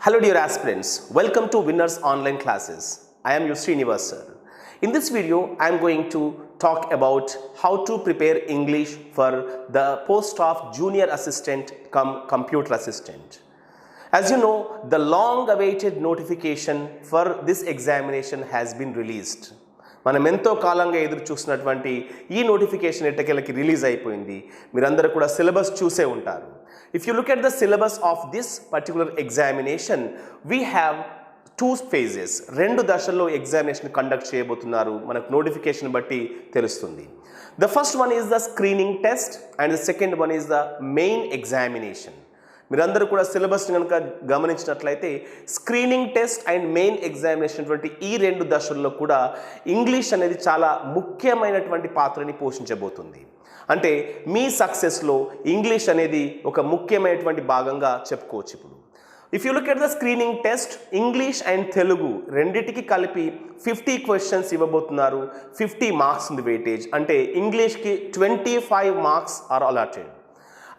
Hello dear aspirants, welcome to Winners Online Classes. I am your Srinivas sir. In this video, I am going to talk about how to prepare English for the post of junior assistant cum computer assistant. As you know, the long awaited notification for this examination has been released. మనం ఎంతో కాలంగా ఎదురు చూసినటువంటి ఈ notification ఎట్టకేలకి release అయిపోయింది. మీరందరూ కూడా syllabus చూసే ఉంటారు. If you look at the syllabus of this particular examination, we have two phases. రెండు దశల్లో ఎగ్జామినేషన్ కండక్ట్ చేయబోతున్నారు. మనకు నోటిఫికేషన్ బట్టి తెలుస్తుంది. The first one is the screening test and the second one is the main examination. మీరందరూ కూడా syllabus కనుక గమనించినట్లయితే screening test and main examination వంటి ఈ రెండు దశల్లో కూడా ఇంగ్లీష్ అనేది చాలా ముఖ్యమైనటువంటి పాత్రని పోషించబోతుంది. అంటే మీ సక్సెస్లో ఇంగ్లీష్ అనేది ఒక ముఖ్యమైనటువంటి భాగంగా చెప్పుకోవచ్చు. ఇప్పుడు if you look at the screening test, English and Telugu రెండిటికి కలిపి 50 క్వశ్చన్స్ ఇవ్వబోతున్నారు. 50 మార్క్స్ ఉంది వెయిటేజ్. అంటే ఇంగ్లీష్కి 25 marks are allotted.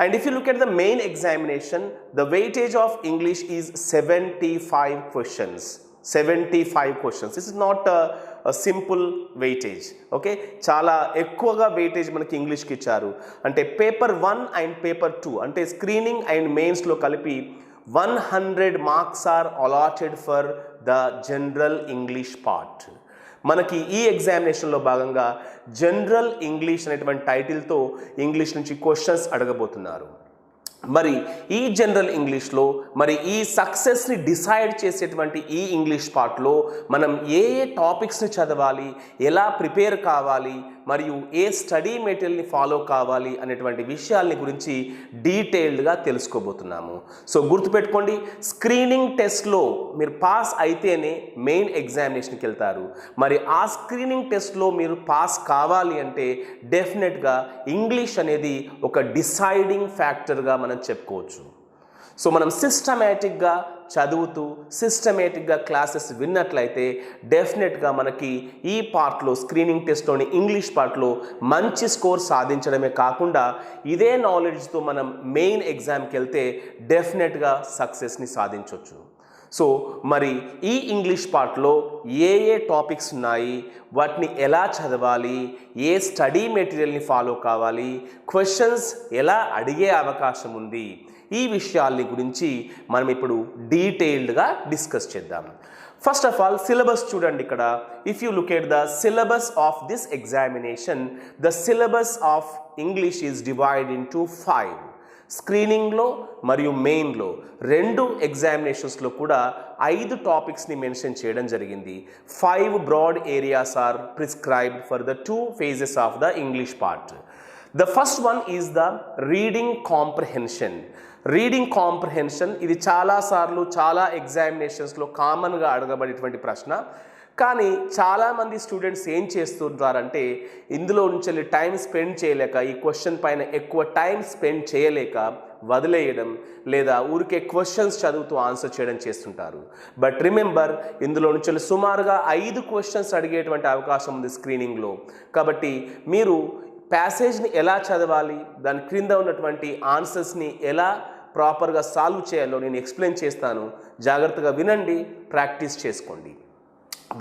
And if you look at the main examination, the weightage of English is 75 questions. 75 questions. This is not a simple weightage. Okay? చాలా ఎక్కువగా weightage మనకి ఇంగ్లీష్కి ఇచ్చారు. అంటే పేపర్ 1 అండ్ పేపర్ 2 అంటే screening and మెయిన్స్లో కలిపి 100 marks are allotted for the general English part. మనకి ఈ ఎగ్జామినేషన్లో భాగంగా జనరల్ ఇంగ్లీష్ అనేటువంటి టైటిల్తో ఇంగ్లీష్ నుంచి క్వశ్చన్స్ అడగబోతున్నారు. మరి ఈ జనరల్ ఇంగ్లీష్లో మరి ఈ సక్సెస్ని డిసైడ్ చేసేటువంటి ఈ ఇంగ్లీష్ పార్ట్లో మనం ఏ టాపిక్స్ని చదవాలి, ఎలా ప్రిపేర్ కావాలి, మరియు ఏ స్టడీ మెటీరియల్ని ఫాలో కావాలి అనేటువంటి విషయాల్ని గురించి డీటెయిల్డ్గా తెలుసుకోబోతున్నాము. సో గుర్తుపెట్టుకోండి, స్క్రీనింగ్ టెస్ట్లో మీరు పాస్ అయితేనే మెయిన్ ఎగ్జామినేషన్కి వెళ్తారు. మరి ఆ స్క్రీనింగ్ టెస్ట్లో మీరు పాస్ కావాలి అంటే డెఫినెట్గా ఇంగ్లీష్ అనేది ఒక డిసైడింగ్ ఫ్యాక్టర్గా మనం చెప్పుకోవచ్చు. సో మనం సిస్టమేటిక్గా చదువుతూ సిస్టమేటిక్గా క్లాసెస్ విన్నట్లయితే డెఫినెట్గా మనకి ఈ పార్ట్లో స్క్రీనింగ్ టెస్ట్లోని ఇంగ్లీష్ పార్ట్లో మంచి స్కోర్ సాధించడమే కాకుండా ఇదే నాలెడ్జ్తో మనం మెయిన్ ఎగ్జామ్కి వెళ్తే డెఫినెట్గా సక్సెస్ని సాధించవచ్చు. సో మరి ఈ ఇంగ్లీష్ పార్ట్లో ఏ టాపిక్స్ ఉన్నాయి, వాటిని ఎలా చదవాలి, ఏ స్టడీ మెటీరియల్ని ఫాలో కావాలి, క్వశ్చన్స్ ఎలా అడిగే అవకాశం ఉంది, ఈ విషయాల్ని గురించి మనం ఇప్పుడు డీటెయిల్డ్గా డిస్కస్ చేద్దాం. ఫస్ట్ ఆఫ్ ఆల్ సిలబస్ చూడండి. ఇక్కడ if you look at the syllabus of this examination, the syllabus of English is divide into 5. స్క్రీనింగ్లో మరియు మెయిన్లో రెండు ఎగ్జామినేషన్స్లో కూడా 5 టాపిక్స్ని మెన్షన్ చేయడం జరిగింది. 5 broad areas are prescribed for the 2 phases of the English part. The first one is the reading comprehension. Reading comprehension ఇది చాలాసార్లు చాలా ఎగ్జామినేషన్స్లో కామన్గా అడగబడేటువంటి ప్రశ్న. కానీ చాలామంది స్టూడెంట్స్ ఏం చేస్తుంటారంటే ఇందులో నుంచి టైం స్పెండ్ చేయలేక, ఈ క్వశ్చన్ పైన ఎక్కువ టైం స్పెండ్ చేయలేక వదిలేయడం లేదా ఊరికే క్వశ్చన్స్ చదువుతూ ఆన్సర్ చేయడం చేస్తుంటారు. బట్ రిమెంబర్, ఇందులో నుంచి సుమారుగా 5 క్వశ్చన్స్ అడిగేటువంటి అవకాశం ఉంది స్క్రీనింగ్లో. కాబట్టి మీరు ప్యాసేజ్ని ఎలా చదవాలి, దాని క్రింద ఉన్నటువంటి ఆన్సర్స్ని ఎలా ప్రాపర్గా సాల్వ్ చేయాలో నేను ఎక్స్ప్లెయిన్ చేస్తాను. జాగ్రత్తగా వినండి, ప్రాక్టీస్ చేసుకోండి.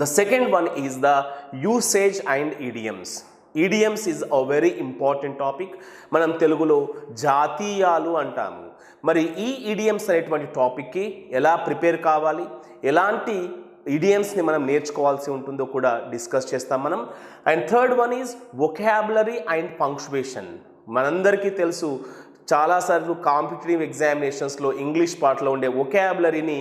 The second one is the usage and idioms. Idioms is a very important topic. మనం తెలుగులో జాతీయాలు అంటాము. మరి ఈ idioms అనేటువంటి టాపిక్కి ఎలా ప్రిపేర్ కావాలి, ఎలాంటి idioms-ని మనం నేర్చుకోవాల్సి ఉంటుందో కూడా డిస్కస్ చేస్తాం మనం. And third one is vocabulary and punctuation. మనందరికీ తెలుసు, చాలాసార్లు కాంపిటేటివ్ ఎగ్జామినేషన్స్లో ఇంగ్లీష్ పార్ట్లో ఉండే వొకాబులరీని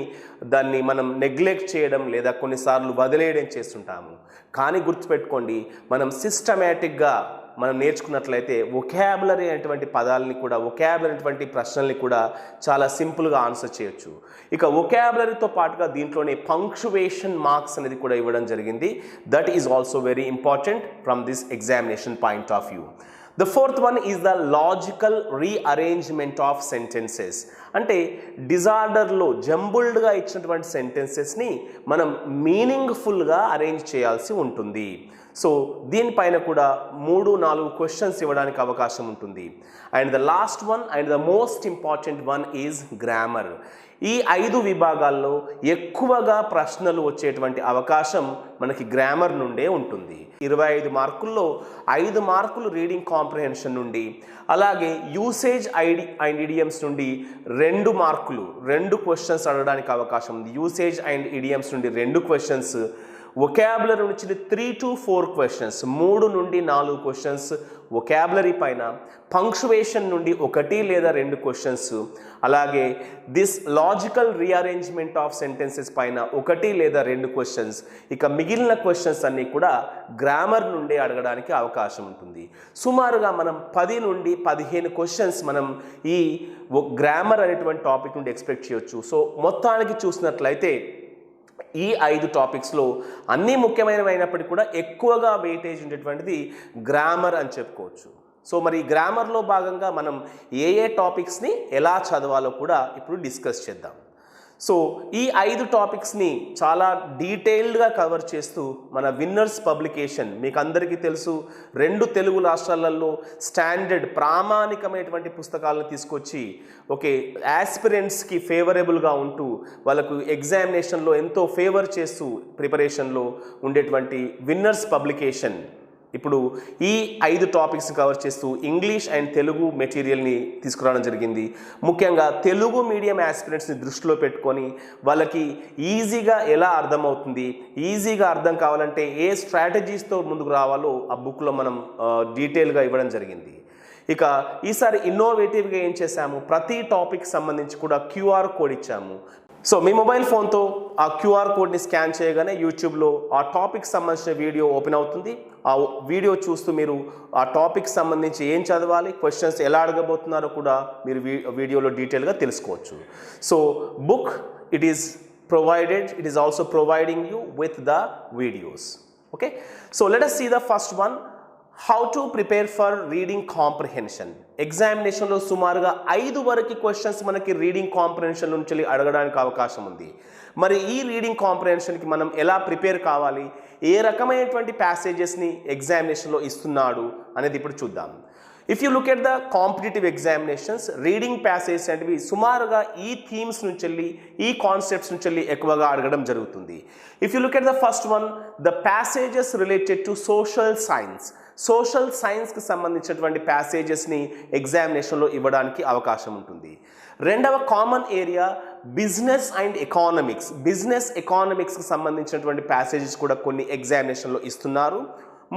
దాన్ని మనం నెగ్లెక్ట్ చేయడం లేదా కొన్నిసార్లు వదిలేయడం చేస్తుంటాము. కానీ గుర్తుపెట్టుకోండి, మనం సిస్టమేటిక్గా మనం నేర్చుకున్నట్లయితే వొకాబులరీ అనేటువంటి పదాలని కూడా, వొకాబులరీ అనేటువంటి ప్రశ్నల్ని కూడా చాలా సింపుల్గా ఆన్సర్ చేయొచ్చు. ఇక వొకాబులరీతో పాటుగా దీంట్లోనే పంక్చువేషన్ మార్క్స్ అనేది కూడా ఇవ్వడం జరిగింది. That is also very important from this examination point of view. The fourth one is the logical rearrangement of sentences. అంటే డిజార్డర్లో జంబుల్డ్గా ఇచ్చినటువంటి సెంటెన్సెస్ని మనం మీనింగ్ఫుల్గా అరేంజ్ చేయాల్సి ఉంటుంది. సో దీనిపైన కూడా 3-4 క్వశ్చన్స్ ఇవ్వడానికి అవకాశం ఉంటుంది. And the last one and the most important one is grammar. ఈ 5 విభాగాల్లో ఎక్కువగా ప్రశ్నలు వచ్చేటువంటి అవకాశం మనకి గ్రామర్ నుండే ఉంటుంది. 25 మార్కుల్లో 5 మార్కులు రీడింగ్ కాంప్రిహెన్షన్ నుండి, అలాగే యూసేజ్ అండ్ ఇడియమ్స్ నుండి 2 మార్కులు 2 క్వశ్చన్స్ అడగడానికి అవకాశం ఉంది. యూసేజ్ అండ్ ఇడియమ్స్ నుండి 2 క్వశ్చన్స్, వొకాబులరీ నుంచి 3 to 4 క్వశ్చన్స్, 3 నుండి 4 క్వశ్చన్స్ వొకాబులరీ పైన, పంక్చువేషన్ నుండి 1 లేదా 2 క్వశ్చన్స్, అలాగే this logical rearrangement of sentences పైన 1 లేదా 2 క్వశ్చన్స్. ఇక మిగిలిన క్వశ్చన్స్ అన్నీ కూడా గ్రామర్ నుండి అడగడానికి అవకాశం ఉంటుంది. సుమారుగా మనం 10 నుండి 15 క్వశ్చన్స్ మనం ఈ గ్రామర్ అనేటువంటి టాపిక్ నుండి ఎక్స్పెక్ట్ చేయొచ్చు. సో మొత్తానికి చూసినట్లయితే ఈ 5 టాపిక్స్లో అన్నీ ముఖ్యమైనవైనప్పటికీ కూడా ఎక్కువగా వెయిటేజ్ ఉండేటువంటిది గ్రామర్ అని చెప్పుకోవచ్చు. సో మరి గ్రామర్లో భాగంగా మనం ఏ టాపిక్స్ని ఎలా చదవాలో కూడా ఇప్పుడు డిస్కస్ చేద్దాం. సో ఈ 5 టాపిక్స్ని చాలా డీటెయిల్డ్గా కవర్ చేస్తూ మన విన్నర్స్ పబ్లికేషన్, మీకు అందరికీ తెలుసు 2 తెలుగు రాష్ట్రాలలో స్టాండర్డ్ ప్రామాణికమైనటువంటి పుస్తకాలను తీసుకొచ్చి యాస్పిరెంట్స్కి ఫేవరబుల్గా ఉంటూ వాళ్ళకు ఎగ్జామినేషన్లో ఎంతో ఫేవర్ చేస్తూ ప్రిపరేషన్లో ఉండేటువంటి విన్నర్స్ పబ్లికేషన్ ఇప్పుడు ఈ 5 టాపిక్స్ కవర్ చేస్తూ ఇంగ్లీష్ అండ్ తెలుగు మెటీరియల్ని తీసుకురావడం జరిగింది. ముఖ్యంగా తెలుగు మీడియం యాస్పిరెంట్స్ని దృష్టిలో పెట్టుకొని వాళ్ళకి ఈజీగా ఎలా అర్థమవుతుంది, ఈజీగా అర్థం కావాలంటే ఏ స్ట్రాటజీస్తో ముందుకు రావాలో ఆ బుక్లో మనం డీటెయిల్గా ఇవ్వడం జరిగింది. ఇక ఈసారి ఇన్నోవేటివ్గా ఏం చేశాము, ప్రతి టాపిక్ సంబంధించి కూడా క్యూఆర్ కోడ్ ఇచ్చాము. సో మీ మొబైల్ ఫోన్తో ఆ క్యూఆర్ కోడ్ని స్కాన్ చేయగానే యూట్యూబ్లో ఆ టాపిక్ సంబంధించిన వీడియో ఓపెన్ అవుతుంది. ఆ వీడియో చూస్తూ మీరు ఆ టాపిక్ సంబంధించి ఏం చదవాలి, క్వశ్చన్స్ ఎలా అడగబోతున్నారో కూడా మీరు వీడియోలో డీటెయిల్గా తెలుసుకోవచ్చు. So book it is also providing you with the videos. Okay, so let us see the first one. How to prepare for reading comprehension. ఎగ్జామినేషన్లో సుమారుగా 5 వరకు క్వశ్చన్స్ మనకి రీడింగ్ కాంప్రిహెన్షన్ నుంచి అడగడానికి అవకాశం ఉంది. మరి ఈ రీడింగ్ కాంప్రిహెన్షన్కి మనం ఎలా ప్రిపేర్ కావాలి, ఏ రకమైనటువంటి ప్యాసేజెస్ని ఎగ్జామినేషన్లో ఇస్తున్నాడు అనేది ఇప్పుడు చూద్దాం. If you look at the competitive examinations, reading passage అనేవి సుమారుగా ఈ థీమ్స్ నుంచి వెళ్ళి, ఈ కాన్సెప్ట్స్ నుంచి వెళ్ళి ఎక్కువగా అడగడం జరుగుతుంది. If you look at the first one, the passages related to social సైన్స్కి సంబంధించినటువంటి ప్యాసేజెస్ని ఎగ్జామినేషన్లో ఇవ్వడానికి అవకాశం ఉంటుంది. రెండవ కామన్ ఏరియా బిజినెస్ ఎకానమిక్స్కి సంబంధించినటువంటి ప్యాసేజెస్ కూడా కొన్ని ఎగ్జామినేషన్లో ఇస్తున్నారు.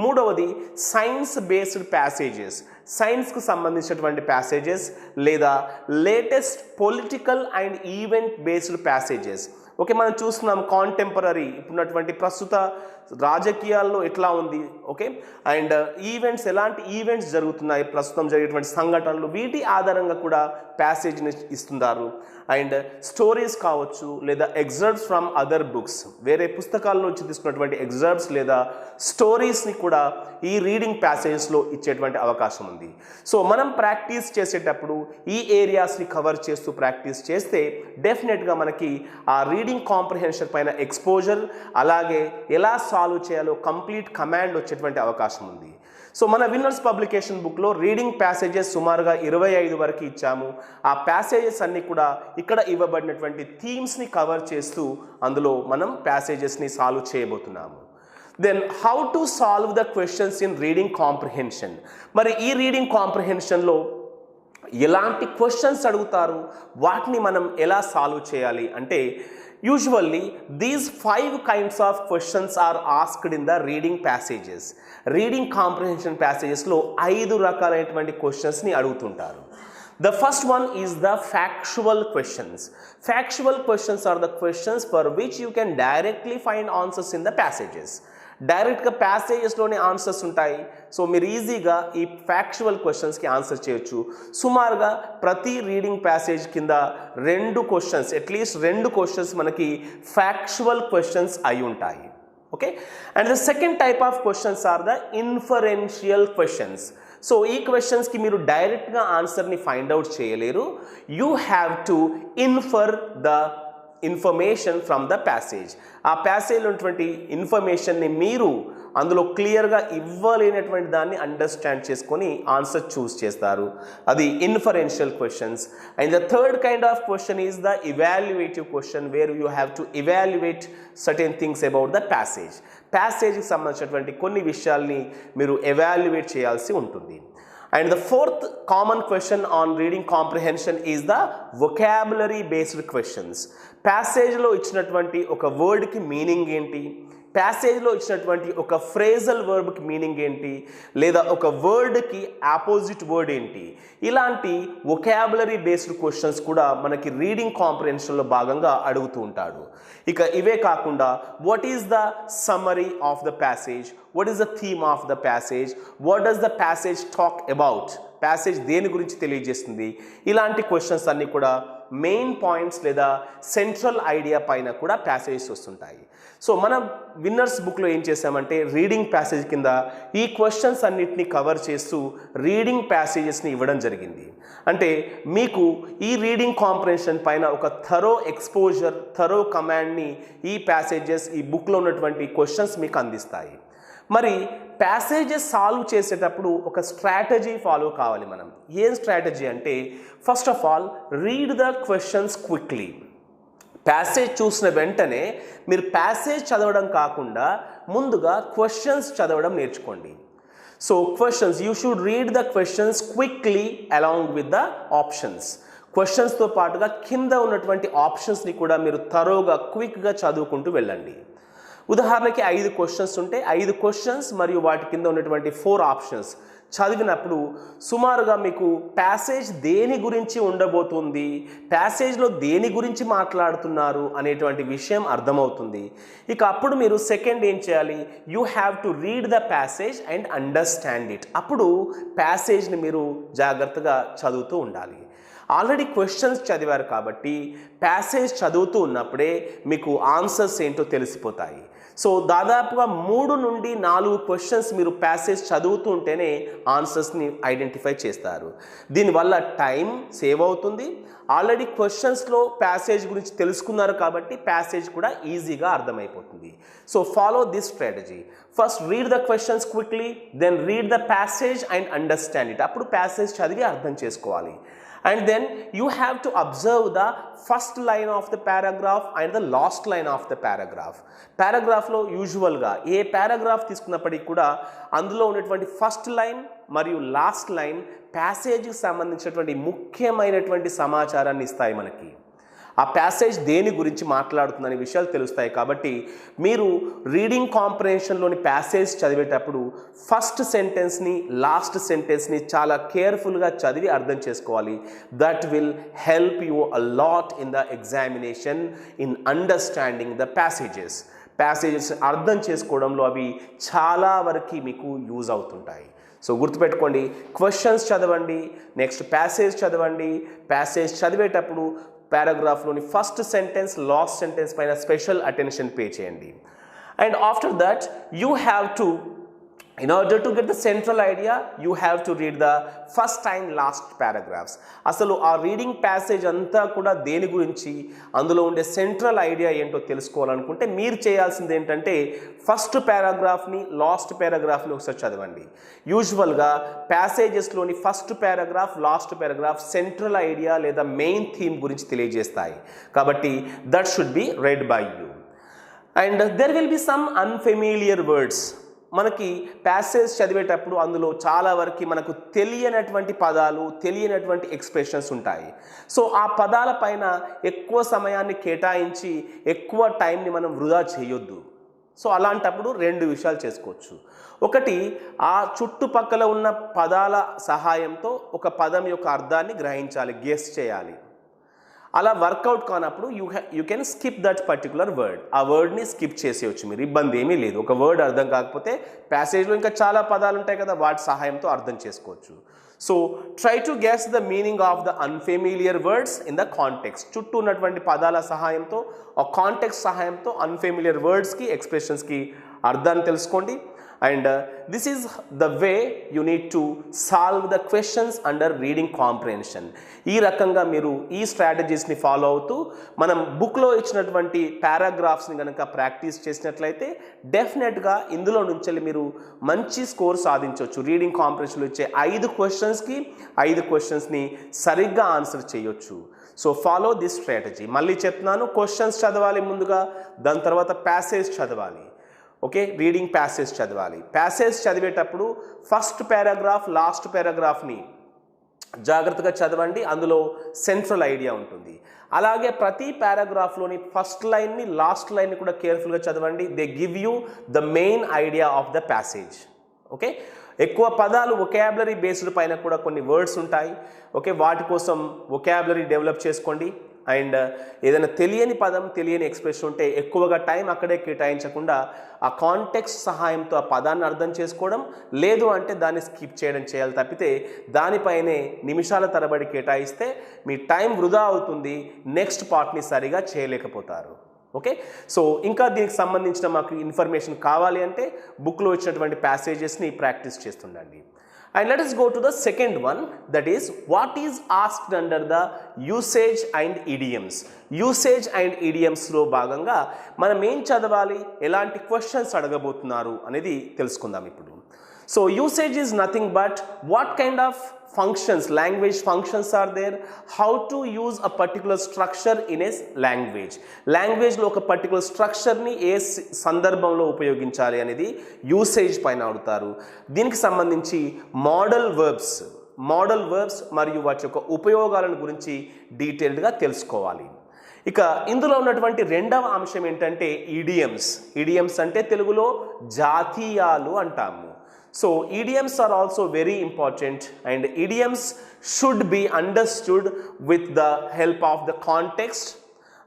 మూడవది సైన్స్ బేస్డ్ ప్యాసేజెస్, సైన్స్కి సంబంధించినటువంటి ప్యాసేజెస్ లేదా latest political and event based passages. Okay, మనం చూస్తున్నాం కాంటెంపరీ ఇప్పుడున్నటువంటి ప్రస్తుత రాజకీయాల్లో ఎట్లా ఉంది, ఓకే, అండ్ ఈవెంట్స్, ఎలాంటి ఈవెంట్స్ జరుగుతున్నాయి, ప్రస్తుతం జరిగేటువంటి సంఘటనలు, వీటి ఆధారంగా కూడా ప్యాసేజ్ని ఇస్తున్నారు. అండ్ స్టోరీస్ కావచ్చు లేదా ఎగ్జర్బ్స్ ఫ్రమ్ అదర్ బుక్స్, వేరే పుస్తకాల నుంచి తీసుకున్నటువంటి ఎగ్జర్బ్స్ లేదా స్టోరీస్ని కూడా ఈ రీడింగ్ ప్యాసేజెస్లో ఇచ్చేటువంటి అవకాశం ఉంది. సో మనం ప్రాక్టీస్ చేసేటప్పుడు ఈ ఏరియాస్ని కవర్ చేస్తూ ప్రాక్టీస్ చేస్తే డెఫినెట్గా మనకి ఆ రీడింగ్ కాంప్రిహెన్షన్ పైన ఎక్స్పోజర్, అలాగే ఎలా సాల్వ్ చేయాలో కంప్లీట్ కమాండ్ వచ్చేటువంటి అవకాశం ఉంది. సో మన విన్నర్స్ పబ్లికేషన్ బుక్లో రీడింగ్ ప్యాసేజెస్ సుమారుగా 25 వరకు ఇచ్చాము. ఆ ప్యాసేజెస్ అన్నీ కూడా ఇక్కడ ఇవ్వబడినటువంటి థీమ్స్ని కవర్ చేస్తూ అందులో మనం ప్యాసేజెస్ని సాల్వ్ చేయబోతున్నాము. Then how to solve the questions in reading comprehension. మరి ఈ రీడింగ్ కాంప్రిహెన్షన్లో ఎలాంటి క్వశ్చన్స్ అడుగుతారు, వాటిని మనం ఎలా సాల్వ్ చేయాలి అంటే, usually these 5 kinds of questions are asked in the reading passages. Reading comprehension passages లో 5 రకాలైనటువంటి క్వశ్చన్స్ ని అడుగుతుంటారు. The first one is the factual questions. Factual questions are the questions for which you can directly find answers in the passages. డైరెక్ట్గా ప్యాసేజెస్లోనే answers ఉంటాయి. So మీరు ఈజీగా ఈ factual క్వశ్చన్స్కి ఆన్సర్ చేయొచ్చు. సుమారుగా ప్రతి రీడింగ్ ప్యాసేజ్ కింద 2 క్వశ్చన్స్, అట్లీస్ట్ 2 క్వశ్చన్స్ మనకి ఫ్యాక్చువల్ క్వశ్చన్స్ అయి ఉంటాయి. Okay, and the second type of questions are the inferential questions. So ఈ క్వశ్చన్స్కి మీరు డైరెక్ట్గా ఆన్సర్ని ఫైండ్ అవుట్ చేయలేరు. You have to infer the information from the passage. ఆ ప్యాసేజ్లో ఉన్నటువంటి ఇన్ఫర్మేషన్ని మీరు అందులో క్లియర్గా ఇవ్వలేనటువంటి దాన్ని అండర్స్టాండ్ చేసుకొని ఆన్సర్ చూస్ చేస్తారు. అది inferential questions. And the third kind of question is the evaluative question, where you have to evaluate certain things about the passage. ప్యాసేజ్కి సంబంధించినటువంటి కొన్ని విషయాల్ని మీరు ఎవాల్యుయేట్ చేయాల్సి ఉంటుంది. And the fourth common question on reading comprehension is the vocabulary based questions. Passage లో ఇచ్చినటువంటి ఒక వర్డ్ కి మీనింగ్ ఏంటి, ప్యాసేజ్ లో ఇచ్చినటువంటి ఒక ఫ్రేజల్ వర్బ్ కి మీనింగ్ ఏంటి, లేదా ఒక వర్డ్ కి ఆపోజిట్ వర్డ్ ఏంటి, ఇలాంటి వొకాబులరీ బేస్డ్ క్వశ్చన్స్ కూడా మనకి రీడింగ్ కాంప్రిహెన్షన్ లో భాగంగా అడుగుతూ ఉంటాడు. ఇక ఇవే కాకుండా what is the summary of the passage, what is the theme of the passage, what does the passage talk about, passage దేని గురించి తెలియజేస్తుంది, ఇలాంటి క్వశ్చన్స్ అన్నీ కూడా మెయిన్ పాయింట్స్ లేదా సెంట్రల్ ఐడియా పైన కూడా ప్యాసేజెస్ వస్తుంటాయి. సో మన విన్నర్స్ బుక్లో ఏం చేసామంటే రీడింగ్ ప్యాసేజ్ కింద ఈ క్వశ్చన్స్ అన్నిటిని కవర్ చేస్తూ రీడింగ్ ప్యాసేజెస్ని ఇవ్వడం జరిగింది. అంటే మీకు ఈ రీడింగ్ కాంప్రిహెన్షన్ పైన ఒక థరో ఎక్స్పోజర్, థరో కమాండ్ని ఈ ప్యాసేజెస్, ఈ బుక్లో ఉన్నటువంటి క్వశ్చన్స్ మీకు అందిస్తాయి. మరి ప్యాసేజెస్ సాల్వ్ చేసేటప్పుడు ఒక స్ట్రాటజీ ఫాలో కావాలి మనం. ఏం స్ట్రాటజీ అంటే first of all read the questions quickly. Passage చూసిన వెంటనే మీరు ప్యాసేజ్ చదవడం కాకుండా ముందుగా క్వశ్చన్స్ చదవడం నేర్చుకోండి. So questions, you should read the questions quickly along with the options. క్వశ్చన్స్తో పాటుగా కింద ఉన్నటువంటి ఆప్షన్స్ని కూడా మీరు థరోగా క్విక్గా చదువుకుంటూ వెళ్ళండి. ఉదాహరణకి 5 క్వశ్చన్స్ ఉంటే 5 క్వశ్చన్స్ మరియు వాటి కింద ఉన్నటువంటి 4 ఆప్షన్స్ చదివినప్పుడు సుమారుగా మీకు ప్యాసేజ్ దేని గురించి ఉండబోతుంది, ప్యాసేజ్లో దేని గురించి మాట్లాడుతున్నారు అనేటువంటి విషయం అర్థమవుతుంది. ఇక అప్పుడు మీరు సెకండ్ ఏం చేయాలి, you have to read the passage and understand it. అప్పుడు ప్యాసేజ్ని మీరు జాగ్రత్తగా చదువుతూ ఉండాలి. ఆల్రెడీ క్వశ్చన్స్ చదివారు కాబట్టి ప్యాసేజ్ చదువుతూ ఉన్నప్పుడే మీకు ఆన్సర్స్ ఏంటో తెలిసిపోతాయి. సో దాదాపుగా 3 నుండి 4 క్వశ్చన్స్ మీరు ప్యాసేజ్ చదువుతూ ఉంటేనే ఆన్సర్స్ని ఐడెంటిఫై చేస్తారు. దీనివల్ల టైం సేవ్ అవుతుంది. ఆల్రెడీ క్వశ్చన్స్లో ప్యాసేజ్ గురించి తెలుసుకున్నారు కాబట్టి ప్యాసేజ్ కూడా ఈజీగా అర్థమైపోతుంది. So follow this strategy. First read the questions quickly, then read the passage and understand it. అప్పుడు ప్యాసేజ్ చదివి అర్థం చేసుకోవాలి. And then you have to observe the first line of the paragraph and the last line of the paragraph. పారాగ్రాఫ్లో యూజువల్గా ఏ paragraph తీసుకున్నప్పటికీ కూడా అందులో ఉన్నటువంటి first line మరియు last line ప్యాసేజ్కి సంబంధించినటువంటి ముఖ్యమైనటువంటి సమాచారాన్ని ఇస్తాయి మనకి. ఆ ప్యాసేజ్ దేని గురించి మాట్లాడుతుందనే విషయాలు తెలుస్తాయి. కాబట్టి మీరు రీడింగ్ కాంప్రిహెన్షన్లోని ప్యాసేజ్ చదివేటప్పుడు ఫస్ట్ సెంటెన్స్ని, లాస్ట్ సెంటెన్స్ని చాలా కేర్ఫుల్గా చదివి అర్థం చేసుకోవాలి. That will help you a lot in the examination in understanding the passages. Passages అర్థం చేసుకోవడంలో అవి చాలా వరకు మీకు యూజ్ అవుతుంటాయి. సో గుర్తుపెట్టుకోండి, క్వశ్చన్స్ చదవండి, నెక్స్ట్ ప్యాసేజ్ చదవండి. ప్యాసేజ్ చదివేటప్పుడు పారాగ్రాఫ్లోని ఫస్ట్ సెంటెన్స్, లాస్ట్ సెంటెన్స్ పైన స్పెషల్ అటెన్షన్ పే చేయండి. And after that you have to, in order to get the central idea, you have to read the first and last paragraphs. అసలు ఆ reading passage అంతా కూడా దేని గురించి, అందులో ఉండే సెంట్రల్ ఐడియా ఏంటో తెలుసుకోవాలనుకుంటే మీరు చేయాల్సింది ఏంటంటే ఫస్ట్ పారాగ్రాఫ్ని, లాస్ట్ పారాగ్రాఫ్ని ఒకసారి చదవండి. యూజువల్గా ప్యాసేజెస్లోని first paragraph, last paragraph central idea లేదా మెయిన్ థీమ్ గురించి తెలియజేస్తాయి. కాబట్టి that should be read by you. And there will be some unfamiliar words. మనకి ప్యాసేజ్ చదివేటప్పుడు అందులో చాలా వరకు మనకు తెలియనటువంటి పదాలు, తెలియనటువంటి ఎక్స్ప్రెషన్స్ ఉంటాయి. సో ఆ పదాల పైన ఎక్కువ సమయాన్ని కేటాయించి ఎక్కువ టైంని మనం వృధా చేయొద్దు. సో అలాంటప్పుడు 2 విషయాలు చేసుకోవచ్చు. ఒకటి, ఆ చుట్టుపక్కల ఉన్న పదాల సహాయంతో ఒక పదం యొక్క అర్థాన్ని గ్రహించాలి, గెస్ చేయాలి. అలా వర్కౌట్ కానప్పుడు you can skip that particular word. ఆ వర్డ్ని స్కిప్ చేసేయచ్చు మీరు, ఇబ్బంది ఏమీ లేదు. ఒక వర్డ్ అర్థం కాకపోతే ప్యాసేజ్లో ఇంకా చాలా పదాలు ఉంటాయి కదా, వాటి సహాయంతో అర్థం చేసుకోవచ్చు. So try to guess the meaning of the unfamiliar words in the context. చుట్టూ ఉన్నటువంటి పదాల సహాయంతో, ఆ కాంటెక్స్ట్ సహాయంతో అన్ఫెమిలియర్ వర్డ్స్కి, ఎక్స్ప్రెషన్స్కి అర్థాన్ని తెలుసుకోండి. and this is the way you need to solve the questions under reading comprehension. ఈ రకంగా మీరు ఈ స్ట్రాటజీస్ని ఫాలో అవుతూ మనం బుక్లో ఇచ్చినటువంటి పారాగ్రాఫ్స్ని కనుక ప్రాక్టీస్ చేసినట్లయితే డెఫినెట్గా ఇందులో నుంచి మీరు మంచి స్కోర్ సాధించవచ్చు. రీడింగ్ కాంప్రిహెన్షన్లో ఇచ్చే 5 క్వశ్చన్స్కి 5 క్వశ్చన్స్ని సరిగ్గా ఆన్సర్ చేయొచ్చు. So follow this strategy. మళ్ళీ చెప్తున్నాను, క్వశ్చన్స్ చదవాలి ముందుగా, దాని తర్వాత ప్యాసేజ్ చదవాలి. ఓకే, రీడింగ్ ప్యాసేజ్ చదవాలి. ప్యాసేజ్ చదివేటప్పుడు ఫస్ట్ పారాగ్రాఫ్ లాస్ట్ పారాగ్రాఫ్ని జాగ్రత్తగా చదవండి, అందులో సెంట్రల్ ఐడియా ఉంటుంది. అలాగే ప్రతి పారాగ్రాఫ్లోని ఫస్ట్ లైన్ని లాస్ట్ లైన్ని కూడా కేర్ఫుల్గా చదవండి. They give you the main idea of the passage. Okay, ఎక్కువ పదాలు వొకాబులరీ బేస్డ్ పైన కూడా కొన్ని వర్డ్స్ ఉంటాయి. ఓకే, వాటి కోసం వొకాబులరీ డెవలప్ చేసుకోండి. అండ్ ఏదైనా తెలియని పదం తెలియని ఎక్స్ప్రెషన్ ఉంటే ఎక్కువగా టైం అక్కడే కేటాయించకుండా ఆ కాంటెక్స్ట్ సహాయంతో ఆ పదాన్ని అర్థం చేసుకోవడం, లేదు అంటే దాన్ని స్కిప్ చేయడం చేయాలి తప్పితే దానిపైనే నిమిషాల తరబడి కేటాయిస్తే మీ టైం వృధా అవుతుంది, నెక్స్ట్ పార్ట్ని సరిగా చేయలేకపోతారు. ఓకే, సో ఇంకా దీనికి సంబంధించిన మాకు ఇన్ఫర్మేషన్ కావాలి అంటే బుక్లో ఇచ్చినటువంటి ప్యాసేజెస్ని practice చేస్తుండండి. And let us go to the second one, that is what is asked under the usage and idioms. Usage and idioms లో భాగంగా మనం ఏం చదవాలి, ఎలాంటి క్వశ్చన్స్ అడగబోతున్నారు అనేది తెలుసుకుందాం ఇప్పుడు. So usage is nothing but what kind of functions, language functions are there, how to use a particular structure in a language. Language లో ఒక పర్టికులర్ స్ట్రక్చర్ని ఏ సందర్భంలో ఉపయోగించాలి అనేది యూసేజ్ పైన అడుగుతారు. దీనికి సంబంధించి మోడల్ వర్బ్స్ మరియు వాటి యొక్క ఉపయోగాలను గురించి డీటెయిల్డ్గా తెలుసుకోవాలి. ఇక ఇందులో ఉన్నటువంటి రెండవ అంశం ఏంటంటే ఈడియమ్స్ అంటే తెలుగులో జాతీయాలు అంటాము. So idioms are also very important, and idioms should be understood with the help of the context,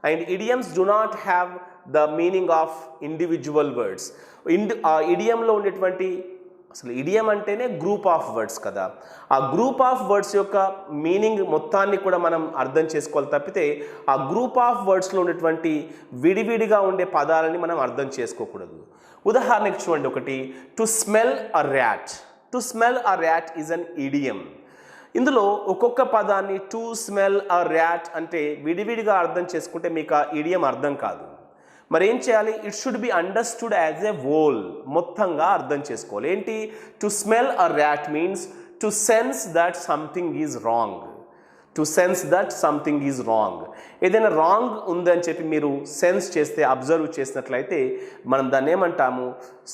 and idioms do not have the meaning of individual words. Idiom లో ఉండేటువంటి అసలు ఇడియం అంటేనే గ్రూప్ ఆఫ్ వర్డ్స్ కదా, ఆ group of words యొక్క meaning మొత్తాన్ని కూడా మనం అర్థం చేసుకోవాలి తప్పితే ఆ గ్రూప్ ఆఫ్ వర్డ్స్లో ఉన్నటువంటి విడివిడిగా ఉండే పదాలని మనం అర్థం చేసుకోకూడదు. ఉదాహరణకు చూడండి ఒకటి, to smell a rat is an idiom. ఇందులో ఒక్కొక్క పదాన్ని టు స్మెల్ అ ర్యాట్ అంటే విడివిడిగా అర్థం చేసుకుంటే మీకు ఆ ఇడియం అర్థం కాదు. మరి ఏం చేయాలి, it should be understood as a whole, మొత్తంగా అర్థం చేసుకోవాలి. ఏంటి, to smell a rat means to sense that something is wrong. ఏదైనా రాంగ్ ఉందని చెప్పి మీరు సెన్స్ చేస్తే, అబ్జర్వ్ చేసినట్లయితే మనం దాన్ని ఏమంటాము,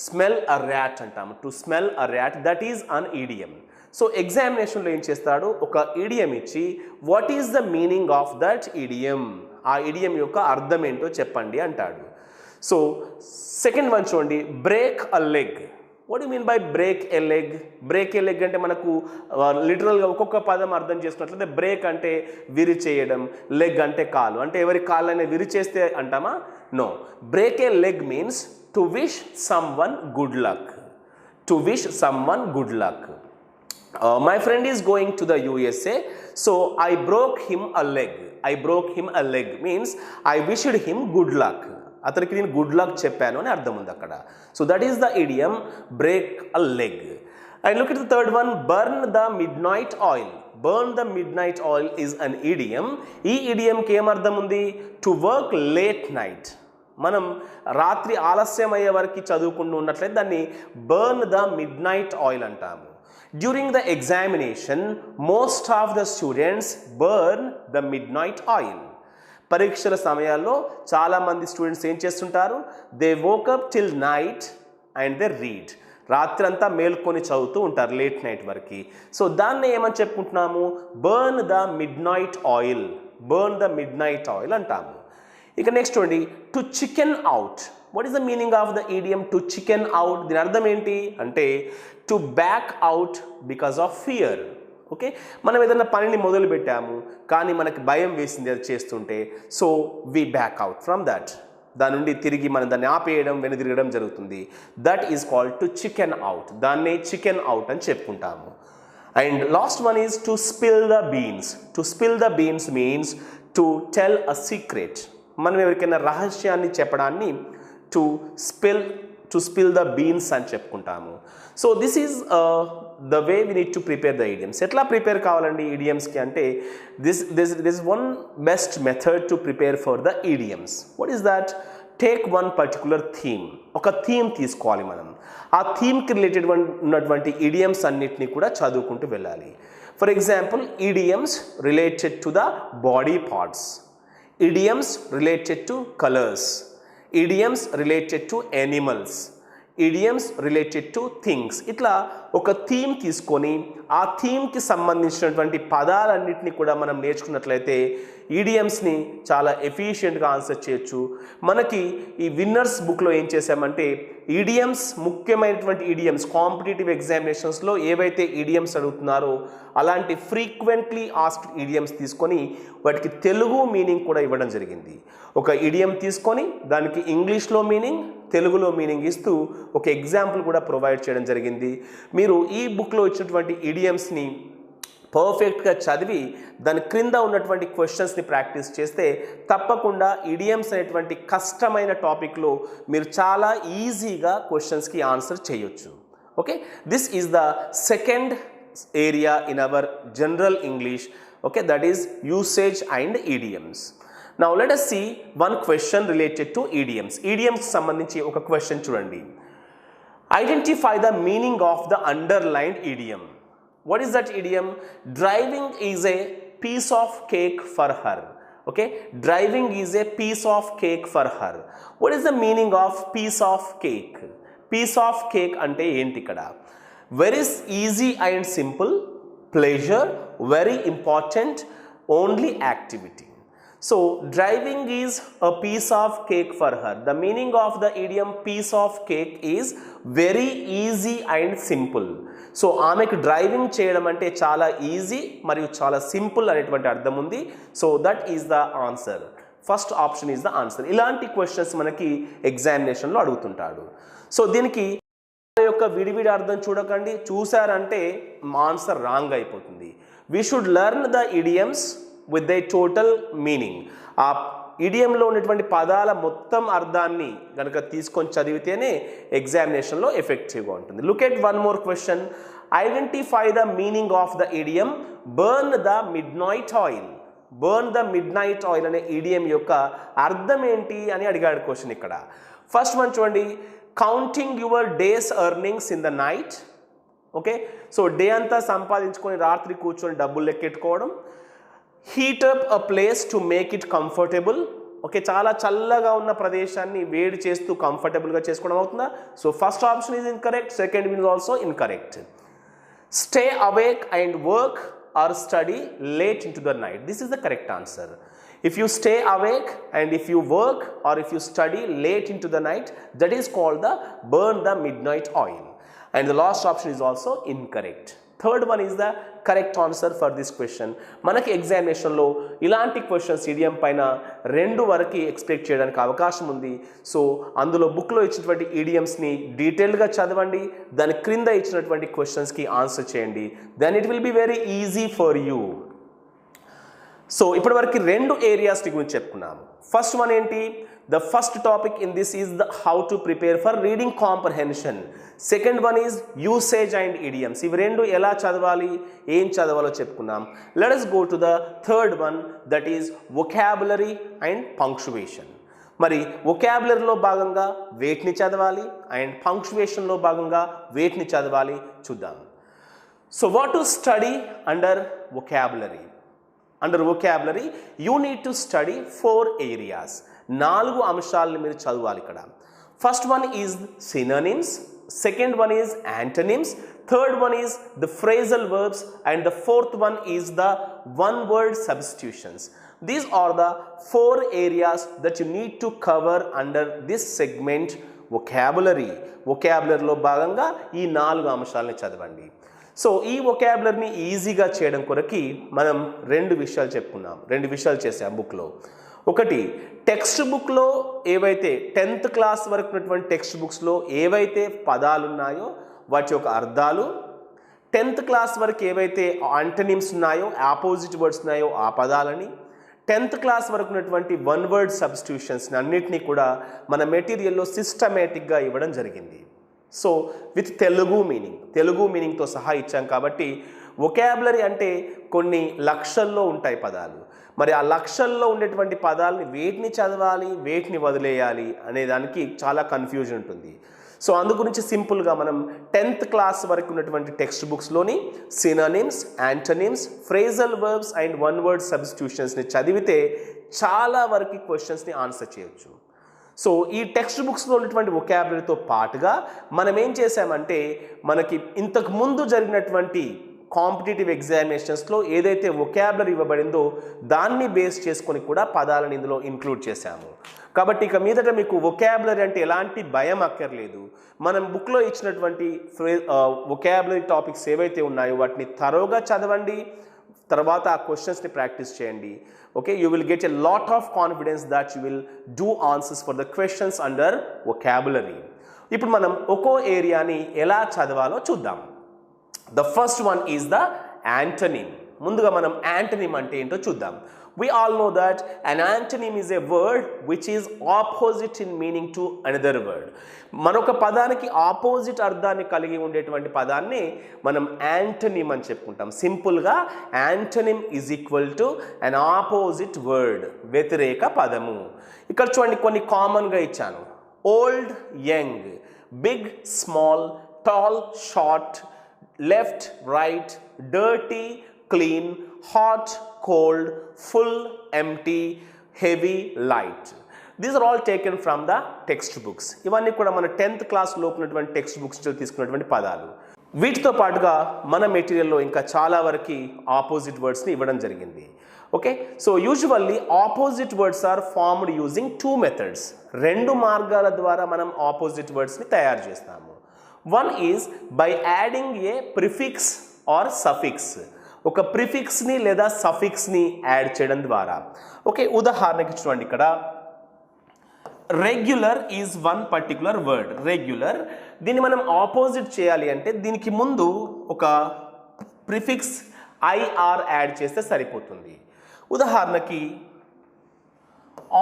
స్మెల్ అ ర్యాట్ అంటాము. To smell a rat, that is an idiom. So ఎగ్జామినేషన్లో ఏం చేస్తాడు, ఒక ఈడియం ఇచ్చి what is the meaning of that idiom, ఆ ఈడియం యొక్క అర్థం ఏంటో చెప్పండి అంటాడు. సో సెకండ్ వన్ చూడండి, break a leg. What you mean by break a leg? Break a leg అంటే మనకు లిటరల్గా ఒక్కొక్క పదం అర్థం చేసుకున్నట్లయితే బ్రేక్ అంటే విరి చేయడం, లెగ్ అంటే కాలు, అంటే ఎవరి కాళ్ళైనా విరి చేస్తే అంటామా? No, break a leg means to wish someone good luck. My friend is going to the USA, so I broke him a leg means I wished him good luck. అతనికి నేను good luck చెప్పాను అని అర్థం ఉంది అక్కడ. So that is the idiom break a leg. And look at the third one, burn the midnight oil is an idiom. ఈ ఇడియంకి ఏం అర్థం ఉంది, టు వర్క్ లేట్ నైట్. మనం రాత్రి ఆలస్యం అయ్యే వరకు చదువుకుంటూ ఉన్నట్లయితే దాన్ని బర్న్ ద మిడ్నైట్ ఆయిల్ అంటాము. During the examination, most of the students burn the midnight oil. పరీక్షల సమయాల్లో చాలామంది స్టూడెంట్స్ ఏం చేస్తుంటారు, they woke up till night and they read. రాత్రంతా మేల్కొని చదువుతూ ఉంటారు లేట్ నైట్ వరకు. సో దాన్ని ఏమని చెప్పుకుంటున్నాము, బర్న్ ద మిడ్నైట్ ఆయిల్ అంటాము. ఇక నెక్స్ట్ చూడండి, to chicken out. What is the meaning of the ఈడియం to chicken out? దీని అర్థం ఏంటి అంటే to back out because of fear. Okay, మనం ఏదైనా పనిని మొదలు పెట్టాము కానీ మనకి భయం వేసింది అది చేస్తుంటే, so we back out from that. దాని నుండి తిరిగి మనం దాన్ని ఆపేయడం, వెనుదిరగడం జరుగుతుంది. That is called to chicken out. దాన్నే చికెన్ అవుట్ అని చెప్పుకుంటాము. And last one is to spill the beans means to tell a secret. మనం ఎవరికైనా రహస్యాన్ని చెప్పడాన్ని to to spill the beans అని చెప్పుకుంటాము. So this is the way we need to prepare the idioms. ఎట్లా prepare కావాలండి ఈడియమ్స్కి అంటే this one best method to prepare for the idioms. What is that? Take one particular theme. ఒక theme తీసుకోవాలి మనం. ఆ థీమ్కి రిలేటెడ్ ఉన్నటువంటి ఈడియమ్స్ అన్నిటినీ కూడా చదువుకుంటూ వెళ్ళాలి. For example, idioms related to the body parts, idioms related to colours, idioms related to animals, idioms related to things. ఇట్లా ఒక థీమ్ తీసుకొని ఆ థీమ్కి సంబంధించినటువంటి పదాలన్నింటినీ కూడా మనం నేర్చుకున్నట్లయితే ఈడియమ్స్ని చాలా ఎఫిషియెంట్గా ఆన్సర్ చేయొచ్చు. మనకి ఈ విన్నర్స్ బుక్లో ఏం చేసామంటే ఈడియమ్స్, ముఖ్యమైనటువంటి ఈడియమ్స్, కాంపిటేటివ్ ఎగ్జామినేషన్స్లో ఏవైతే ఈడియమ్స్ అడుగుతున్నారో అలాంటి ఫ్రీక్వెంట్లీ ఆస్క్డ్ ఈడియమ్స్ తీసుకొని వాటికి తెలుగు మీనింగ్ కూడా ఇవ్వడం జరిగింది. ఒక ఈడియం తీసుకొని దానికి ఇంగ్లీష్లో మీనింగ్, తెలుగులో మీనింగ్ ఇస్తూ ఒక ఎగ్జాంపుల్ కూడా ప్రొవైడ్ చేయడం జరిగింది. మీరు ఈ బుక్లో ఇచ్చినటువంటి ఈడియమ్స్ని పర్ఫెక్ట్గా చదివి దాని క్రింద ఉన్నటువంటి క్వశ్చన్స్ని ప్రాక్టీస్ చేస్తే తప్పకుండా ఈడియమ్స్ అనేటువంటి కష్టమైన టాపిక్లో మీరు చాలా ఈజీగా క్వశ్చన్స్కి ఆన్సర్ చేయొచ్చు. Okay, this is the second area in our general English. Okay, that is usage and idioms. Now let us see one question related to idioms. Idioms సంబంధించి ఒక క్వశ్చన్ చూడండి. Identify the meaning of the underlined idiom. What is that idiom? Driving is a piece of cake for her. Okay, driving is a piece of cake for her. What is the meaning of piece of cake? Piece of cake అంటే ఏంటి ఇక్కడ? Very easy and simple, pleasure, very important, only activity. So driving is a piece of cake for her. The meaning of the idiom piece of cake is very easy and simple. So ఆమెకు driving చేయడం అంటే చాలా easy మరియు చాలా simple అనేటువంటి అర్థం ఉంది. So that is the answer. First option is the answer. ఇలాంటి క్వశ్చన్స్ మనకి ఎగ్జామినేషన్లో అడుగుతుంటాడు. సో దీనికి యొక్క విడివిడి అర్థం చూడకండి, చూసారంటే ఆన్సర్ రాంగ్ అయిపోతుంది. We should learn the idioms with the total meaning. ఆ ఇడియంలో ఉన్నటువంటి పదాల మొత్తం అర్థాన్ని కనుక తీసుకొని చదివితేనే ఎగ్జామినేషన్లో ఎఫెక్టివ్గా ఉంటుంది. Look at one more question. Identify the meaning of the idiom burn the midnight oil. Burn the midnight oil అనే ఇడియం యొక్క అర్థం ఏంటి అని అడిగాడు క్వశ్చన్ ఇక్కడ. ఫస్ట్ వన్ చూడండి, counting your days earnings in the night. Okay, so day అంతా సంపాదించుకొని రాత్రి కూర్చొని డబ్బులు లెక్కెట్టుకోవడం. Heat up a place to make it comfortable. Okay, చాలా చల్లగా ఉన్న ప్రదేశాన్ని వేడి చేస్తూ కంఫర్టబుల్గా చేసుకోవడం అవుతుందా? So first option is incorrect, second is also incorrect. Stay awake and work or study late in to the night. This is the correct answer. If you stay awake and if you work or if you study late into the night, that is called the burn the midnight oil. And the last option is also incorrect. Third one is the correct answer for this question. మనకి ఎగ్జామినేషన్లో ఇలాంటి questions idiom పైన 2 వరకు expect చేయడానికి అవకాశం ఉంది. So అందులో బుక్లో ఇచ్చినటువంటి ఈడియమ్స్ని డీటెయిల్గా చదవండి, దాని క్రింద ఇచ్చినటువంటి క్వశ్చన్స్కి ఆన్సర్ చేయండి. Then it will be very easy for you. So ఇప్పటి వరకు 2 ఏరియాస్ గురించి చెప్పుకున్నాము. ఫస్ట్ వన్ ఏంటి? The first topic in this is the how to prepare for reading comprehension. Second one is usage and idioms. ఇవి 2 ఎలా చదవాలి, ఏం చదవాలో చెప్పుకున్నాం. Let us go to the third one, that is vocabulary and punctuation. మరి వొకాబులరీలో భాగంగా వేటిని చదవాలి అండ్ పంక్చువేషన్లో భాగంగా వేటిని చదవాలి చూద్దాం. So what to study under vocabulary? Under vocabulary, you need to study 4 areas. 4 అంశాలను మీరు చదవాలి ఇక్కడ. First one is synonyms, second one is antonyms, third one is the phrasal verbs, and the fourth one is the one word substitutions. These are the 4 areas that you need to cover under this segment vocabulary. Vocabulary లో భాగంగా ఈ 4 అంశాలను చదవండి. So ఈ వొకాబులరీని ఈజీగా చేయడం కొరకి మనం 2 విషయాలు చెప్పుకున్నాం, 2 విషయాలు చేసాం బుక్లో. ఒకటి, టెక్స్ట్ బుక్లో ఏవైతే 10th క్లాస్ వరకు ఉన్నటువంటి టెక్స్ట్ బుక్స్లో ఏవైతే పదాలు ఉన్నాయో వాటి యొక్క అర్థాలు, 10th క్లాస్ వరకు ఏవైతే యాంటనిమ్స్ ఉన్నాయో, ఆపోజిట్ వర్డ్స్ ఉన్నాయో ఆ పదాలని, 10th క్లాస్ వరకు ఉన్నటువంటి వన్ వర్డ్ సబ్స్టిట్యూషన్స్ని అన్నిటినీ కూడా మన మెటీరియల్లో సిస్టమేటిక్గా ఇవ్వడం జరిగింది. సో విత్ తెలుగు మీనింగ్తో సహా ఇచ్చాం కాబట్టి వొకాబులరీ అంటే కొన్ని లక్షల్లో ఉంటాయి పదాలు. మరి ఆ లక్షల్లో ఉండేటువంటి పదాలని వేటిని చదవాలి, వేటిని వదిలేయాలి అనే దానికి చాలా కన్ఫ్యూజన్ ఉంటుంది. సో అందు గురించి సింపుల్గా మనం 10th క్లాస్ వరకు ఉన్నటువంటి టెక్స్ట్ బుక్స్లోని synonyms, antonyms, phrasal verbs and one word సబ్స్టిట్యూషన్స్ని చదివితే చాలా వరకు క్వశ్చన్స్ని ఆన్సర్ చేయొచ్చు. సో ఈ టెక్స్ట్ బుక్స్లో ఉన్నటువంటి వొకాబులరీతో పాటుగా మనం ఏం చేసామంటే మనకి ఇంతకు ముందు జరిగినటువంటి కాంపిటేటివ్ ఎగ్జామినేషన్స్లో ఏదైతే వొకాబులరీ ఇవ్వబడిందో దాన్ని బేస్ చేసుకొని కూడా పదాలను ఇందులో ఇంక్లూడ్ చేశాము. కాబట్టి ఇక మీదట మీకు వొకాబులరీ అంటే ఎలాంటి భయం అక్కర్లేదు. మనం బుక్లో ఇచ్చినటువంటి వొకాబులరీ టాపిక్స్ ఏవైతే ఉన్నాయో వాటిని థరోగా చదవండి, తర్వాత ఆ క్వశ్చన్స్ని ప్రాక్టీస్ చేయండి. Okay, you will get a lot of confidence that you will do answers for the questions under vocabulary. ఇప్పుడు మనం ఒక్కో ఏరియాని ఎలా చదవాలో చూద్దాం. The first one is the antonym. ముందుగా మనం యాంటనిమ్ అంటే ఏంటో చూద్దాం. We all know that an antonym is a word which is opposite in meaning to another word. మరొక పదానికి ఆపోజిట్ అర్థాన్ని కలిగి ఉండేటువంటి పదాన్ని మనం యాంటనిమ్ అని చెప్పుకుంటాం. సింపుల్గా antonym is equal to an opposite word, వ్యతిరేక పదము. ఇక్కడ చూడండి కొన్ని కామన్గా ఇచ్చాను. Old, young, big, small, tall, short, left, right, dirty, clean, hot, cold, full, empty, heavy, light. These are all taken from the textbooks. ఇవన్నీ కూడా మన 10th క్లాస్ లోపు ఉన్నటువంటి టెక్స్ట్ బుక్స్ తీసుకున్నటువంటి పదాలు. వీటితో పాటుగా మన మెటీరియల్లో ఇంకా చాలా వరకు ఆపోజిట్ వర్డ్స్ని ఇవ్వడం జరిగింది. Okay, so usually opposite words are formed using 2 methods. 2 మార్గాల ద్వారా మనం ఆపోజిట్ వర్డ్స్ని తయారు చేస్తాము. One is by adding a prefix or suffix. ఒక ప్రిఫిక్స్ని లేదా సఫిక్స్ని యాడ్ చేయడం ద్వారా. ఓకే, ఉదాహరణకి చూడండి, ఇక్కడ regular is one particular word. Regular, దీన్ని మనం ఆపోజిట్ చేయాలి అంటే దీనికి ముందు ఒక ప్రిఫిక్స్ ఐఆర్ యాడ్ చేస్తే సరిపోతుంది. ఉదాహరణకి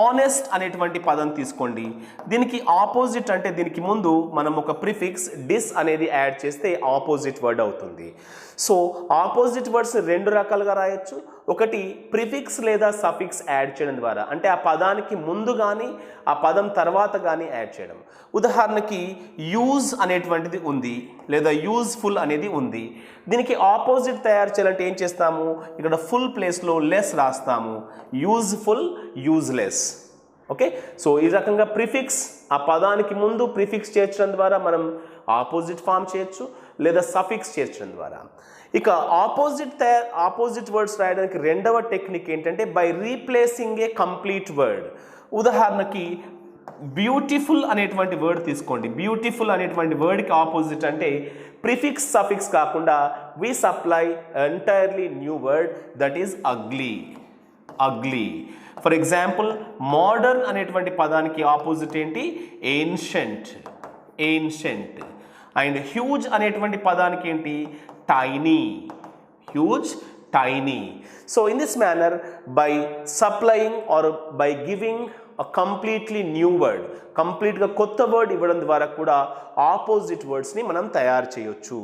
ఆనెస్ట్ అనేటువంటి పదం తీసుకోండి. దీనికి ఆపోజిట్ అంటే దీనికి ముందు మనం ఒక ప్రిఫిక్స్ డిస్ అనేది యాడ్ చేస్తే ఆపోజిట్ వర్డ్ అవుతుంది. సో ఆపోజిట్ వర్డ్స్ 2 రకాలుగా రాయొచ్చు. ఒకటి ప్రిఫిక్స్ లేదా సఫిక్స్ యాడ్ చేయడం ద్వారా, అంటే ఆ పదానికి ముందు కానీ ఆ పదం తర్వాత కానీ యాడ్ చేయడం. ఉదాహరణకి యూజ్ అనేటువంటిది ఉంది, లేదా యూజ్ఫుల్ అనేది ఉంది. దీనికి ఆపోజిట్ తయారు చేయాలంటే ఏం చేస్తాము, ఇక్కడ ఫుల్ ప్లేస్లో లెస్ రాస్తాము, యూజ్ఫుల్, యూజ్లెస్. ఓకే, సో ఈ రకంగా ప్రిఫిక్స్, ఆ పదానికి ముందు ప్రిఫిక్స్ చేర్చడం ద్వారా ఆపోజిట్ ఫామ్ చేయొచ్చు, లేదా సఫిక్స్ చేర్చడం ద్వారా. ఇక ఆపోజిట్ వర్డ్స్ రాయడానికి రెండవ టెక్నిక్ ఏంటంటే by replacing A complete word. ఉదాహరణకి బ్యూటిఫుల్ అనేటువంటి వర్డ్ తీసుకోండి. బ్యూటిఫుల్ అనేటువంటి వర్డ్కి ఆపోజిట్ అంటే ప్రిఫిక్స్ సఫిక్స్ కాకుండా we supply entirely new word, that is ugly. For example modern అనేటువంటి పదానికి ఆపోజిట్ ఏంటి, ఏన్షెంట్. అండ్ హ్యూజ్ అనేటువంటి పదానికి ఏంటి, tiny. So in this manner by supplying or by giving a completely new word, కంప్లీట్గా కొత్త word ఇవ్వడం ద్వారా కూడా ఆపోజిట్ వర్డ్స్ని మనం తయారు చేయొచ్చు.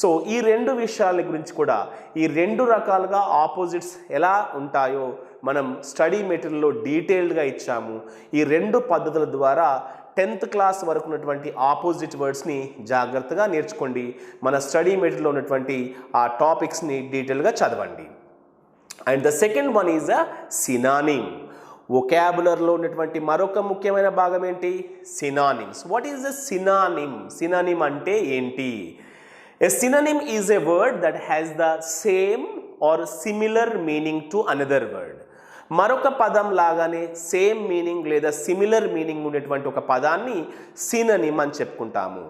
సో ఈ 2 విషయాల గురించి కూడా, ఈ 2 రకాలుగా ఆపోజిట్స్ ఎలా ఉంటాయో మనం స్టడీ మెటీరియల్లో డీటెయిల్డ్గా ఇచ్చాము. ఈ 2 పద్ధతుల ద్వారా 10th క్లాస్ వరకు ఉన్నటువంటి ఆపోజిట్ వర్డ్స్ని జాగ్రత్తగా నేర్చుకోండి. మన స్టడీ మెటీరియల్లో ఉన్నటువంటి ఆ టాపిక్స్ని డీటెయిల్గా చదవండి. And the second one is a synonym. వొకాబులరీలో ఉన్నటువంటి మరొక ముఖ్యమైన భాగం ఏంటి, synonyms. What is the synonym? Synonym అంటే ఏంటి? A synonym is a word that has the same or similar meaning to another word. మరొక పదం లాగానే సేమ్ మీనింగ్ లేదా సిమిలర్ మీనింగ్ ఉండేటువంటి ఒక పదాన్ని సిననిమ్ అని చెప్పుకుంటాము.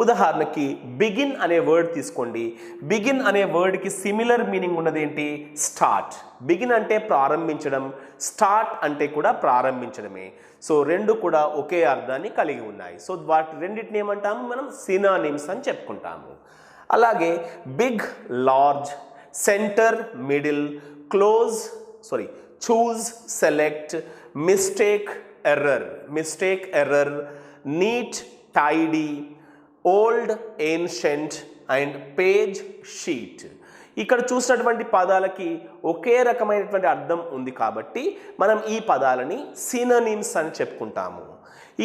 ఉదాహరణకి బిగిన్ అనే వర్డ్ తీసుకోండి. బిగిన్ అనే వర్డ్కి సిమిలర్ మీనింగ్ ఉన్నది ఏంటి, స్టార్ట్. బిగిన్ అంటే ప్రారంభించడం, స్టార్ట్ అంటే కూడా ప్రారంభించడమే. సో 2 కూడా ఒకే అర్థాన్ని కలిగి ఉన్నాయి. సో వాటి రెండింటిని ఏమంటాము మనం, సినానిమ్స్ అని చెప్పుకుంటాము. అలాగే big, large, centre, middle, choose, select, mistake, error, neat, tidy, old, ancient and page, sheet. ఇక్కడ చూసినటువంటి పదాలకి ఒకే రకమైనటువంటి అర్థం ఉంది కాబట్టి మనం ఈ పదాలని సినోనిమ్స్ అని చెప్పుకుంటాము.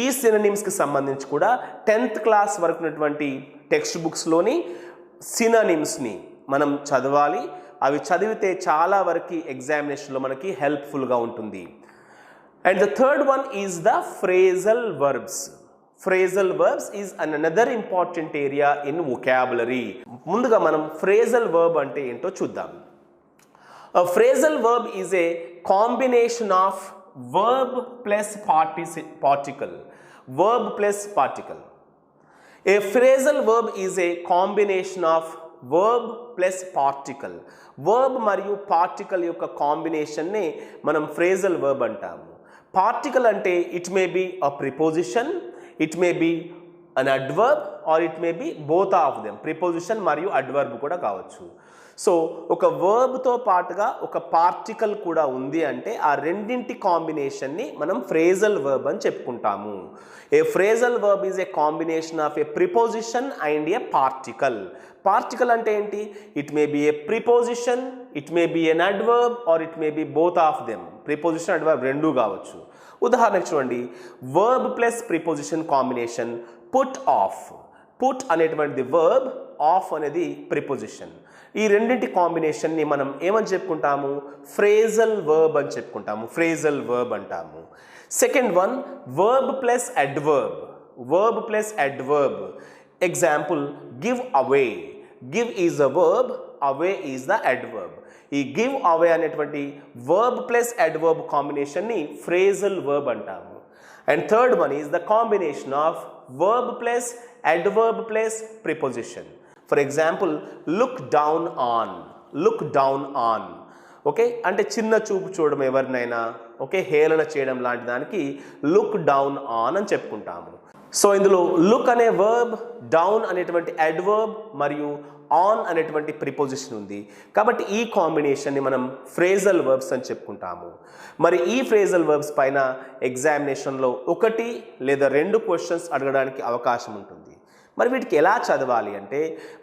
ఈ సినోనిమ్స్కి సంబంధించి కూడా 10th క్లాస్ వరకు ఉన్నటువంటి టెక్స్ట్ బుక్స్లోని సినోనిమ్స్ని మనం చదవాలి. అవి చదివితే చాలా వరకు ఎగ్జామినేషన్లో మనకి హెల్ప్ఫుల్గా ఉంటుంది. And the third one is the phrasal verbs. Phrasal verbs is another important area in vocabulary. ముందుగా మనం phrasal verb అంటే ఏంటో చూద్దాం. A phrasal verb is a combination of verb plus particle. Verb plus particle. A phrasal verb is a combination of verb plus particle. Verb మరియు particle యొక్క combination ని మనం phrasal verb అంటాము. Particle అంటే it may be a preposition, it may be an adverb or it may be both of them. Preposition మరియు adverb కూడా కావచ్చు. So ఒక వర్బ్తో పాటుగా ఒక పార్టికల్ కూడా ఉంది అంటే ఆ రెండింటి కాంబినేషన్ని మనం ఫ్రేజల్ వర్బ్ అని చెప్పుకుంటాము. A phrasal verb is a combination of a preposition and a particle. Particle అంటే ఏంటి? It may be a preposition, it may be an adverb or it may be both of them. Preposition adverb రెండూ కావచ్చు. ఉదాహరణకు చూడండి, verb plus preposition combination put off. Put అనేటువంటిది verb, off అనేది preposition. ఈ రెండింటి కాంబినేషన్ని మనం ఏమని చెప్పుకుంటాము? ఫ్రేజల్ వర్బ్ అని చెప్పుకుంటాము. ఫ్రేజల్ వర్బ్ అంటాము. Second one verb plus adverb. Verb plus adverb. Example give away. Give is a verb, away is the adverb. ఈ గివ్ అవే అనేటువంటి వర్బ్ ప్లస్ అడ్వర్బ్ కాంబినేషన్ని ఫ్రేజల్ వర్బ్ అంటాము. And third one is the combination of verb plus adverb plus preposition. For example look down on. Look down on. Okay, అంటే చిన్న చూపు చూడడం ఎవరినైనా, okay, హేళన చేయడం లాంటి దానికి లుక్ డౌన్ ఆన్ అని చెప్పుకుంటాము. సో ఇందులో లుక్ అనే వర్బ్, డౌన్ అనేటువంటి అడ్వర్బ్ మరియు ఆన్ అనేటువంటి ప్రిపోజిషన్ ఉంది. కాబట్టి ఈ కాంబినేషన్ని మనం ఫ్రేజల్ వర్బ్స్ అని చెప్పుకుంటాము. మరి ఈ ఫ్రేజల్ వర్బ్స్ పైన ఎగ్జామినేషన్లో 1 లేదా 2 క్వశ్చన్స్ అడగడానికి అవకాశం ఉంటుంది. మరి వీటికి ఎలా చదవాలి అంటే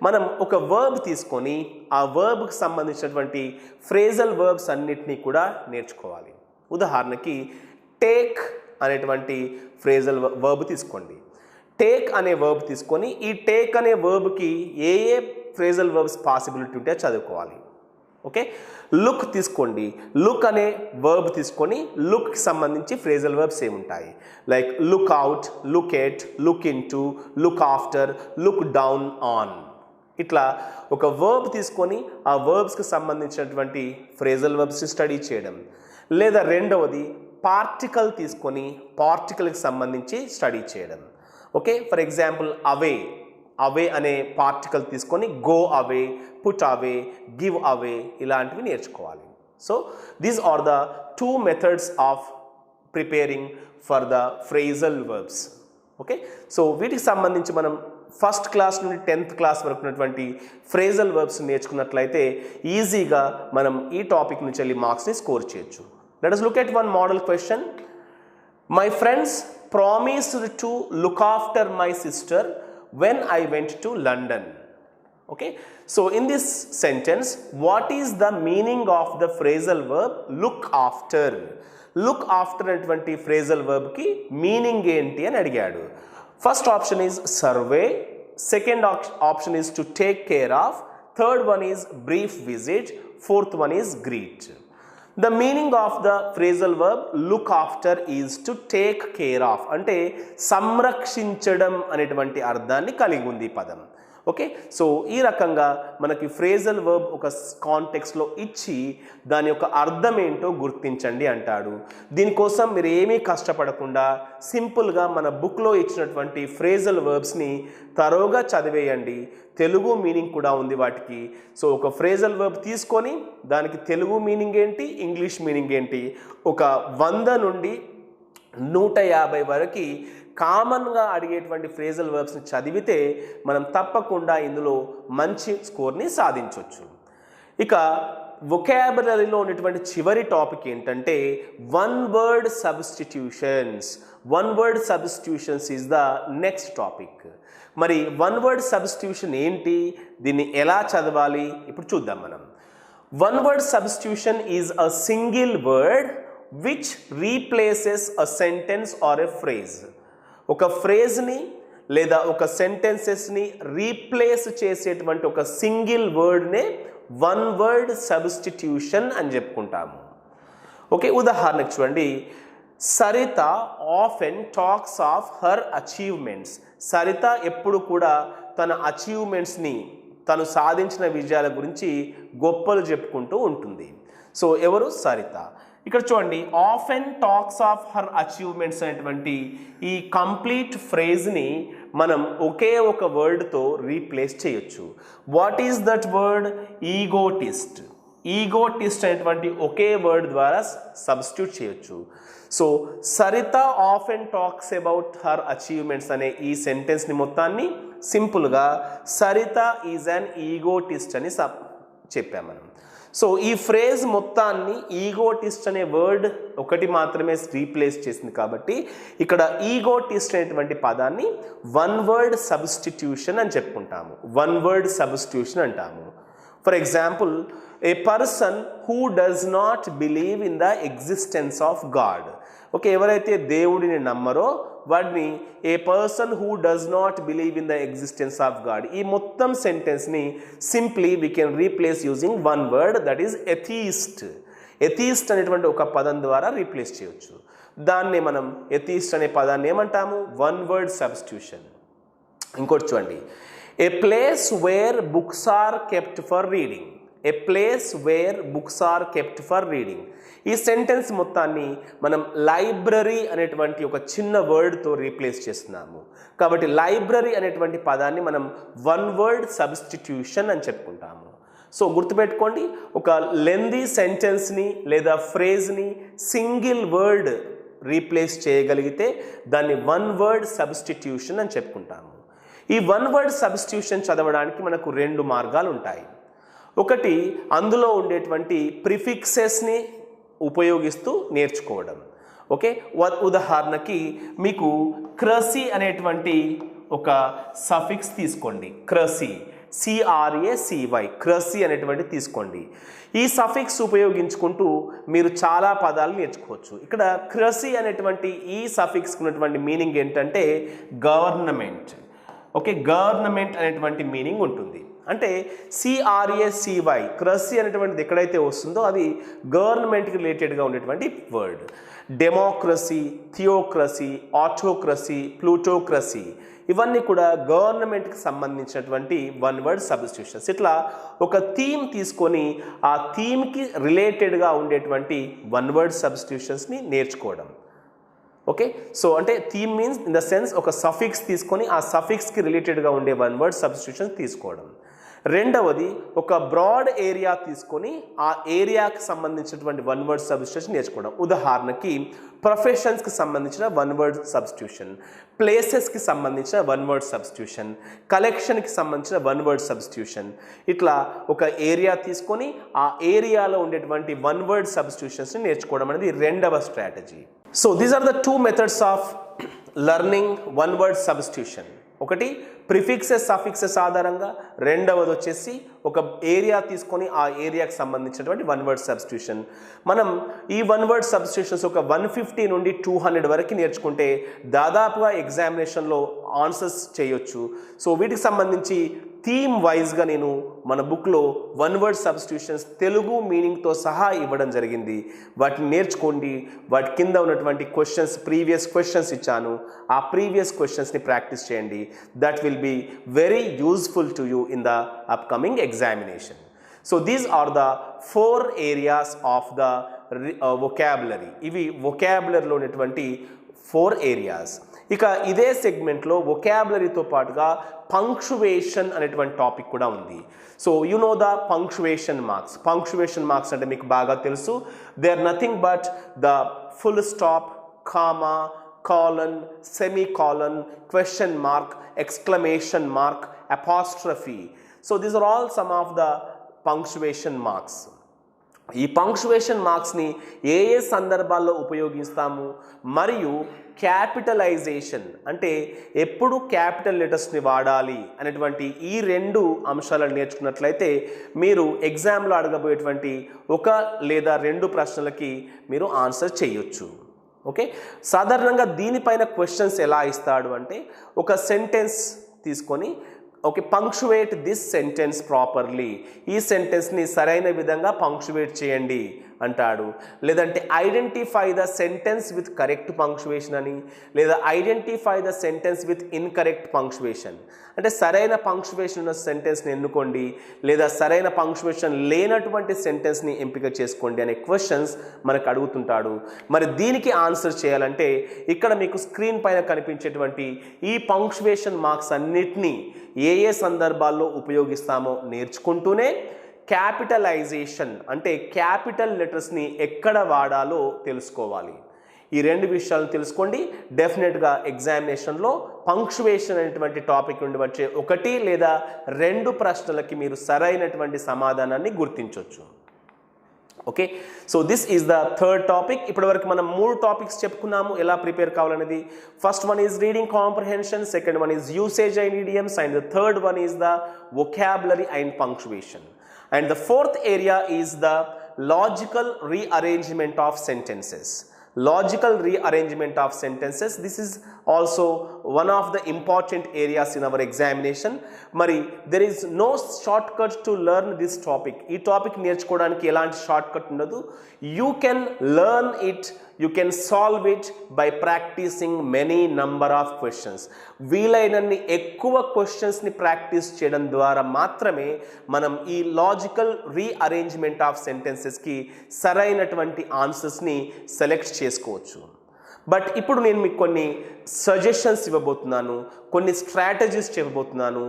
మనం ఒక వర్బ్ తీసుకొని ఆ వర్బ్కి సంబంధించినటువంటి ఫ్రేజల్ వర్బ్స్ అన్నిటినీ కూడా నేర్చుకోవాలి. ఉదాహరణకి టేక్ అనేటువంటి ఫ్రేజల్ వర్బ్ తీసుకోండి. టేక్ అనే వర్బ్ తీసుకొని ఈ టేక్ అనే వర్బ్కి ఏ ఏ ఫ్రేజల్ వర్బ్స్ పాసిబిలిటీ ఉంటే చదువుకోవాలి. ఓకే, లుక్ తీసుకోండి. లుక్ అనే వర్బ్ తీసుకొని లుక్కి సంబంధించి ఫ్రేజల్ వర్బ్స్ ఏముంటాయి? Like look out, look at, look in to, look after, look down on. ఇట్లా ఒక వర్బ్ తీసుకొని ఆ వర్బ్స్కి సంబంధించినటువంటి ఫ్రేజల్ వర్బ్స్ స్టడీ చేయడం. లేదా రెండవది పార్టికల్ తీసుకొని పార్టికల్కి సంబంధించి స్టడీ చేయడం. Okay, for example away. Away అనే పార్టికల్ తీసుకొని go away, put away, give away ఇలాంటివి నేర్చుకోవాలి. So these are the 2 methods of preparing for the phrasal verbs. Okay, so వీటికి సంబంధించి మనం ఫస్ట్ క్లాస్ నుండి 10th క్లాస్ వరకు ఉన్నటువంటి ఫ్రేజల్ వర్బ్స్ నేర్చుకున్నట్లయితే ఈజీగా మనం ఈ టాపిక్ నుంచి వెళ్ళి మార్క్స్ని స్కోర్ చేయొచ్చు. Let us look at one model question. My friends promised to look after my sister when I went to London. Okay, so in this sentence what is the meaning of the phrasal verb look after? Look after అనేటువంటి phrasal verb కి meaning ఏంటి అని అడిగాడు. First option is survey, second option is to take care of, third one is brief visit, fourth one is greet. The meaning of the phrasal verb look after is to take care of. అంటే సంరక్షించడం అనేటువంటి అర్థాన్ని కలిగి ఉంది ఈ పదం. Okay, so ఈ రకంగా మనకి ఫ్రేజల్ వర్బ్ ఒక కాంటెక్స్లో ఇచ్చి దాని యొక్క అర్థం ఏంటో గుర్తించండి అంటాడు. దీనికోసం మీరు ఏమీ కష్టపడకుండా సింపుల్గా మన బుక్లో ఇచ్చినటువంటి ఫ్రేజల్ వర్బ్స్ని తరోగా చదివేయండి. తెలుగు మీనింగ్ కూడా ఉంది వాటికి. సో ఒక ఫ్రేజల్ వర్బ్ తీసుకొని దానికి తెలుగు మీనింగ్ ఏంటి, ఇంగ్లీష్ మీనింగ్ ఏంటి, ఒక 100 నుండి 150 వరకు కామన్గా అడిగేటువంటి ఫ్రేజల్ వర్బ్స్ని చదివితే మనం తప్పకుండా ఇందులో మంచి స్కోర్ని సాధించవచ్చు. ఇక వొకాబులరీలో ఉన్నటువంటి చివరి టాపిక్ ఏంటంటే one word substitutions. One word substitutions is the next topic. మరి వన్ వర్డ్ సబ్స్టిట్యూషన్ ఏంటి, దీన్ని ఎలా చదవాలి ఇప్పుడు చూద్దాం మనం. One word substitution is a single word which replaces a sentence or a phrase. ఒక ఫ్రేజ్ని లేదా ఒక సెంటెన్సెస్ని రీప్లేస్ చేసేటువంటి ఒక సింగిల్ వర్డ్నే వన్ వర్డ్ సబ్స్టిట్యూషన్ అని చెప్పుకుంటాము. ఓకే, ఉదాహరణకు చూడండి, Saritha often talks of her achievements. Saritha ఎప్పుడు కూడా తన అచీవ్మెంట్స్ని, తను సాధించిన విజయాల గురించి గొప్పలు చెప్పుకుంటూ ఉంటుంది. సో ఎవరు? సరిత. ఇక్కడ చూడండి, often talks of her achievements అనేటువంటి ఈ కంప్లీట్ ఫ్రేజ్ని మనం ఒకే ఒక వర్డ్తో రీప్లేస్ చేయొచ్చు. What is that word? Egotist. Egotist అనేటువంటి ఒకే వర్డ్ ద్వారా సబ్స్టిట్యూట్ చేయొచ్చు. So Saritha often talks about her achievements అనే ఈ సెంటెన్స్ని మొత్తాన్ని సింపుల్గా సరిత ఈజ్ అన్ ఈగోటిస్ట్ అని చెప్పాం మనం. సో ఈ ఫ్రేజ్ మొత్తాన్ని ఈగోటిస్ట్ అనే వర్డ్ ఒకటి మాత్రమే రీప్లేస్ చేసింది కాబట్టి ఇక్కడ ఈగోటిస్ట్ అనేటువంటి పదాన్ని వన్ వర్డ్ సబ్స్టిట్యూషన్ అని చెప్పుకుంటాము. వన్ వర్డ్ సబ్స్టిట్యూషన్ అంటాము. For example, a person who does not believe in the existence of God. Okay, ఎవరైతే దేవుడిని నమ్మరో వాడిని a person who does not believe in the existence of God. ఈ మొత్తం సెంటెన్స్ని simply we can replace using one word, that is atheist. Atheist అనేటువంటి ఒక పదం ద్వారా రీప్లేస్ చేయొచ్చు. దాన్ని మనం ఎథీస్ట్ అనే పదాన్ని ఏమంటాము? One word substitution. ఇంకోటి చూడండి, a place where books are kept for reading. A place where books are kept for reading. ఈ సెంటెన్స్ మొత్తాన్ని మనం లైబ్రరీ అనేటువంటి ఒక చిన్న వర్డ్తో రీప్లేస్ చేస్తున్నాము కాబట్టి లైబ్రరీ అనేటువంటి పదాన్ని మనం వన్ వర్డ్ సబ్స్టిట్యూషన్ అని చెప్పుకుంటాము. సో గుర్తుపెట్టుకోండి, ఒక లెందీ సెంటెన్స్ని లేదా ఫ్రేజ్ని సింగిల్ వర్డ్ రీప్లేస్ చేయగలిగితే దాన్ని వన్ వర్డ్ సబ్స్టిట్యూషన్ అని చెప్పుకుంటాము. ఈ వన్ వర్డ్ సబ్స్టిట్యూషన్ చదవడానికి మనకు రెండు మార్గాలు ఉంటాయి. ఒకటి, అందులో ఉండేటువంటి ప్రిఫిక్సెస్ని ఉపయోగిస్తూ నేర్చుకోవడం. ఓకే, ఉదాహరణకి మీకు క్రసి అనేటువంటి ఒక సఫిక్స్ తీసుకోండి. క్రసి, CRACY, క్రసి అనేటువంటి తీసుకోండి. ఈ సఫిక్స్ ఉపయోగించుకుంటూ మీరు చాలా పదాలు నేర్చుకోవచ్చు. ఇక్కడ క్రసి అనేటువంటి ఈ సఫిక్స్ ఉన్నటువంటి మీనింగ్ ఏంటంటే గవర్నమెంట్. ఓకే, గవర్నమెంట్ అనేటువంటి మీనింగ్ ఉంటుంది. అంటే CRACY, క్రసి అనేటువంటిది ఎక్కడైతే వస్తుందో అది గవర్నమెంట్కి రిలేటెడ్గా ఉండేటువంటి word. Democracy, theocracy, autocracy, plutocracy ఇవన్నీ కూడా గవర్నమెంట్కి సంబంధించినటువంటి వన్ వర్డ్ సబ్స్టిట్యూషన్స్. ఇట్లా ఒక థీమ్ తీసుకొని ఆ థీమ్కి రిలేటెడ్గా ఉండేటువంటి వన్ వర్డ్ సబ్స్టిట్యూషన్స్ని నేర్చుకోవడం. ఓకే, సో అంటే theme means in the sense ఒక సఫిక్స్ తీసుకొని ఆ సఫిక్స్కి రిలేటెడ్గా ఉండే వన్ వర్డ్ సబ్స్టిట్యూషన్స్ తీసుకోవడం. రెండవది, ఒక బ్రాడ్ ఏరియా తీసుకొని ఆ ఏరియాకి సంబంధించినటువంటి వన్ వర్డ్ సబ్స్టిట్యూషన్ నేర్చుకోవడం. ఉదాహరణకి ప్రొఫెషన్స్కి సంబంధించిన వన్ వర్డ్ సబ్స్టిట్యూషన్, ప్లేసెస్కి సంబంధించిన వన్ వర్డ్ సబ్స్టిట్యూషన్, కలెక్షన్కి సంబంధించిన వన్ వర్డ్ సబ్స్టిట్యూషన్. ఇట్లా ఒక ఏరియా తీసుకొని ఆ ఏరియాలో ఉండేటువంటి వన్ వర్డ్ సబ్స్టిట్యూషన్స్ని నేర్చుకోవడం అనేది రెండవ strategy. So these are the two methods of learning one word substitution. ఒకటి ప్రిఫిక్సెస్ సఫిక్సెస్ ఆధారంగా, రెండవది వచ్చేసి ఒక ఏరియా తీసుకొని ఆ ఏరియాకి సంబంధించినటువంటి వన్ వర్డ్ సబ్స్టిట్యూషన్. మనం ఈ వన్ వర్డ్ సబ్స్టిట్యూషన్స్ ఒక 150 నుండి 200 వరకు నేర్చుకుంటే దాదాపుగా ఎగ్జామినేషన్లో ఆన్సర్స్ చేయొచ్చు. సో వీటికి సంబంధించి థీమ్ వైజ్గా నేను మన బుక్లో వన్ వర్డ్ సబ్స్టిట్యూషన్స్ తెలుగు మీనింగ్తో సహా ఇవ్వడం జరిగింది. వాటిని నేర్చుకోండి. వాటి కింద ఉన్నటువంటి క్వశ్చన్స్, ప్రీవియస్ క్వశ్చన్స్ ఇచ్చాను. ఆ ప్రీవియస్ క్వశ్చన్స్ని ప్రాక్టీస్ చేయండి. That will be very useful to you in the upcoming examination. So these are the 4 areas of the vocabulary. ఇవి వొకాబులరీలో ఉన్నటువంటి 4 ఏరియాస్. ఇక ఇదే సెగ్మెంట్లో వొకాబులరీతో పాటుగా పంక్చువేషన్ అనేటువంటి టాపిక్ కూడా ఉంది. So you know the punctuation marks. Punctuation marks అంటే మీకు బాగా తెలుసు. They are nothing but the full stop, comma, colon, semicolon, question mark, exclamation mark, apostrophe. So these are all some of the punctuation marks. ఈ punctuation మార్క్స్ని ఏ ఏ సందర్భాల్లో ఉపయోగిస్తాము, మరియు capitalisation అంటే ఎప్పుడు క్యాపిటల్ లెటర్స్ని వాడాలి అనేటువంటి ఈ రెండు అంశాలను నేర్చుకున్నట్లయితే మీరు ఎగ్జామ్లో అడగబోయేటువంటి ఒక లేదా రెండు ప్రశ్నలకి మీరు ఆన్సర్ చేయొచ్చు. ఓకే, సాధారణంగా దీనిపైన క్వశ్చన్స్ ఎలా ఇస్తాడు అంటే ఒక సెంటెన్స్ తీసుకొని ఓకే పంక్చువేట్ దిస్ సెంటెన్స్ ప్రాపర్లీ, ఈ సెంటెన్స్ని సరైన విధంగా పంక్చువేట్ చేయండి అంటాడు. లేదంటే identify the sentence with correct punctuation అని, లేదా identify the sentence with incorrect punctuation అంటే సరైన పంక్చువేషన్ ఉన్న సెంటెన్స్ని ఎన్నుకోండి, లేదా సరైన పంక్చువేషన్ లేనటువంటి సెంటెన్స్ని ఎంపిక చేసుకోండి అనే క్వశ్చన్స్ మనకు అడుగుతుంటాడు. మరి దీనికి ఆన్సర్ చేయాలంటే ఇక్కడ మీకు స్క్రీన్ పైన కనిపించేటువంటి ఈ పంక్చువేషన్ మార్క్స్ అన్నిటినీ ఏ ఏ సందర్భాల్లో ఉపయోగిస్తామో నేర్చుకుంటూనే క్యాపిటలైజేషన్ అంటే క్యాపిటల్ లెటర్స్ని ఎక్కడ వాడాలో తెలుసుకోవాలి. ఈ రెండు విషయాలను తెలుసుకోండి. డెఫినెట్గా ఎగ్జామినేషన్లో పంక్చువేషన్ అనేటువంటి టాపిక్ నుండి వచ్చే ఒకటి లేదా రెండు ప్రశ్నలకి మీరు సరైనటువంటి సమాధానాన్ని గుర్తించవచ్చు. Okay, so this is the third topic. ఇప్పటివరకు మనం 3 టాపిక్స్ చెప్పుకున్నాము ఎలా ప్రిపేర్ కావాలనేది. First one is reading comprehension, second one is usage and idioms, and the third one is the vocabulary and punctuation. And the fourth area is the logical rearrangement of sentences. Logical rearrangement of sentences. This is also one of the important areas in our examination. Mari, there is no shortcut to learn this topic. Ee topic నేర్చుకోవడానికి ఎలాంటి shortcut ఉండదు. You can learn it, you can solve it by practicing many number of questions. వీలైనన్ని ఎక్కువ క్వశ్చన్స్ని practice చేయడం ద్వారా మాత్రమే మనం ఈ లాజికల్ రీఅరేంజ్మెంట్ ఆఫ్ సెంటెన్సెస్కి సరైనటువంటి ఆన్సర్స్ని సెలెక్ట్ చేసుకోవచ్చు. బట్ ఇప్పుడు నేను మీకు కొన్ని సజెషన్స్ ఇవ్వబోతున్నాను, కొన్ని స్ట్రాటజీస్ చెప్పబోతున్నాను.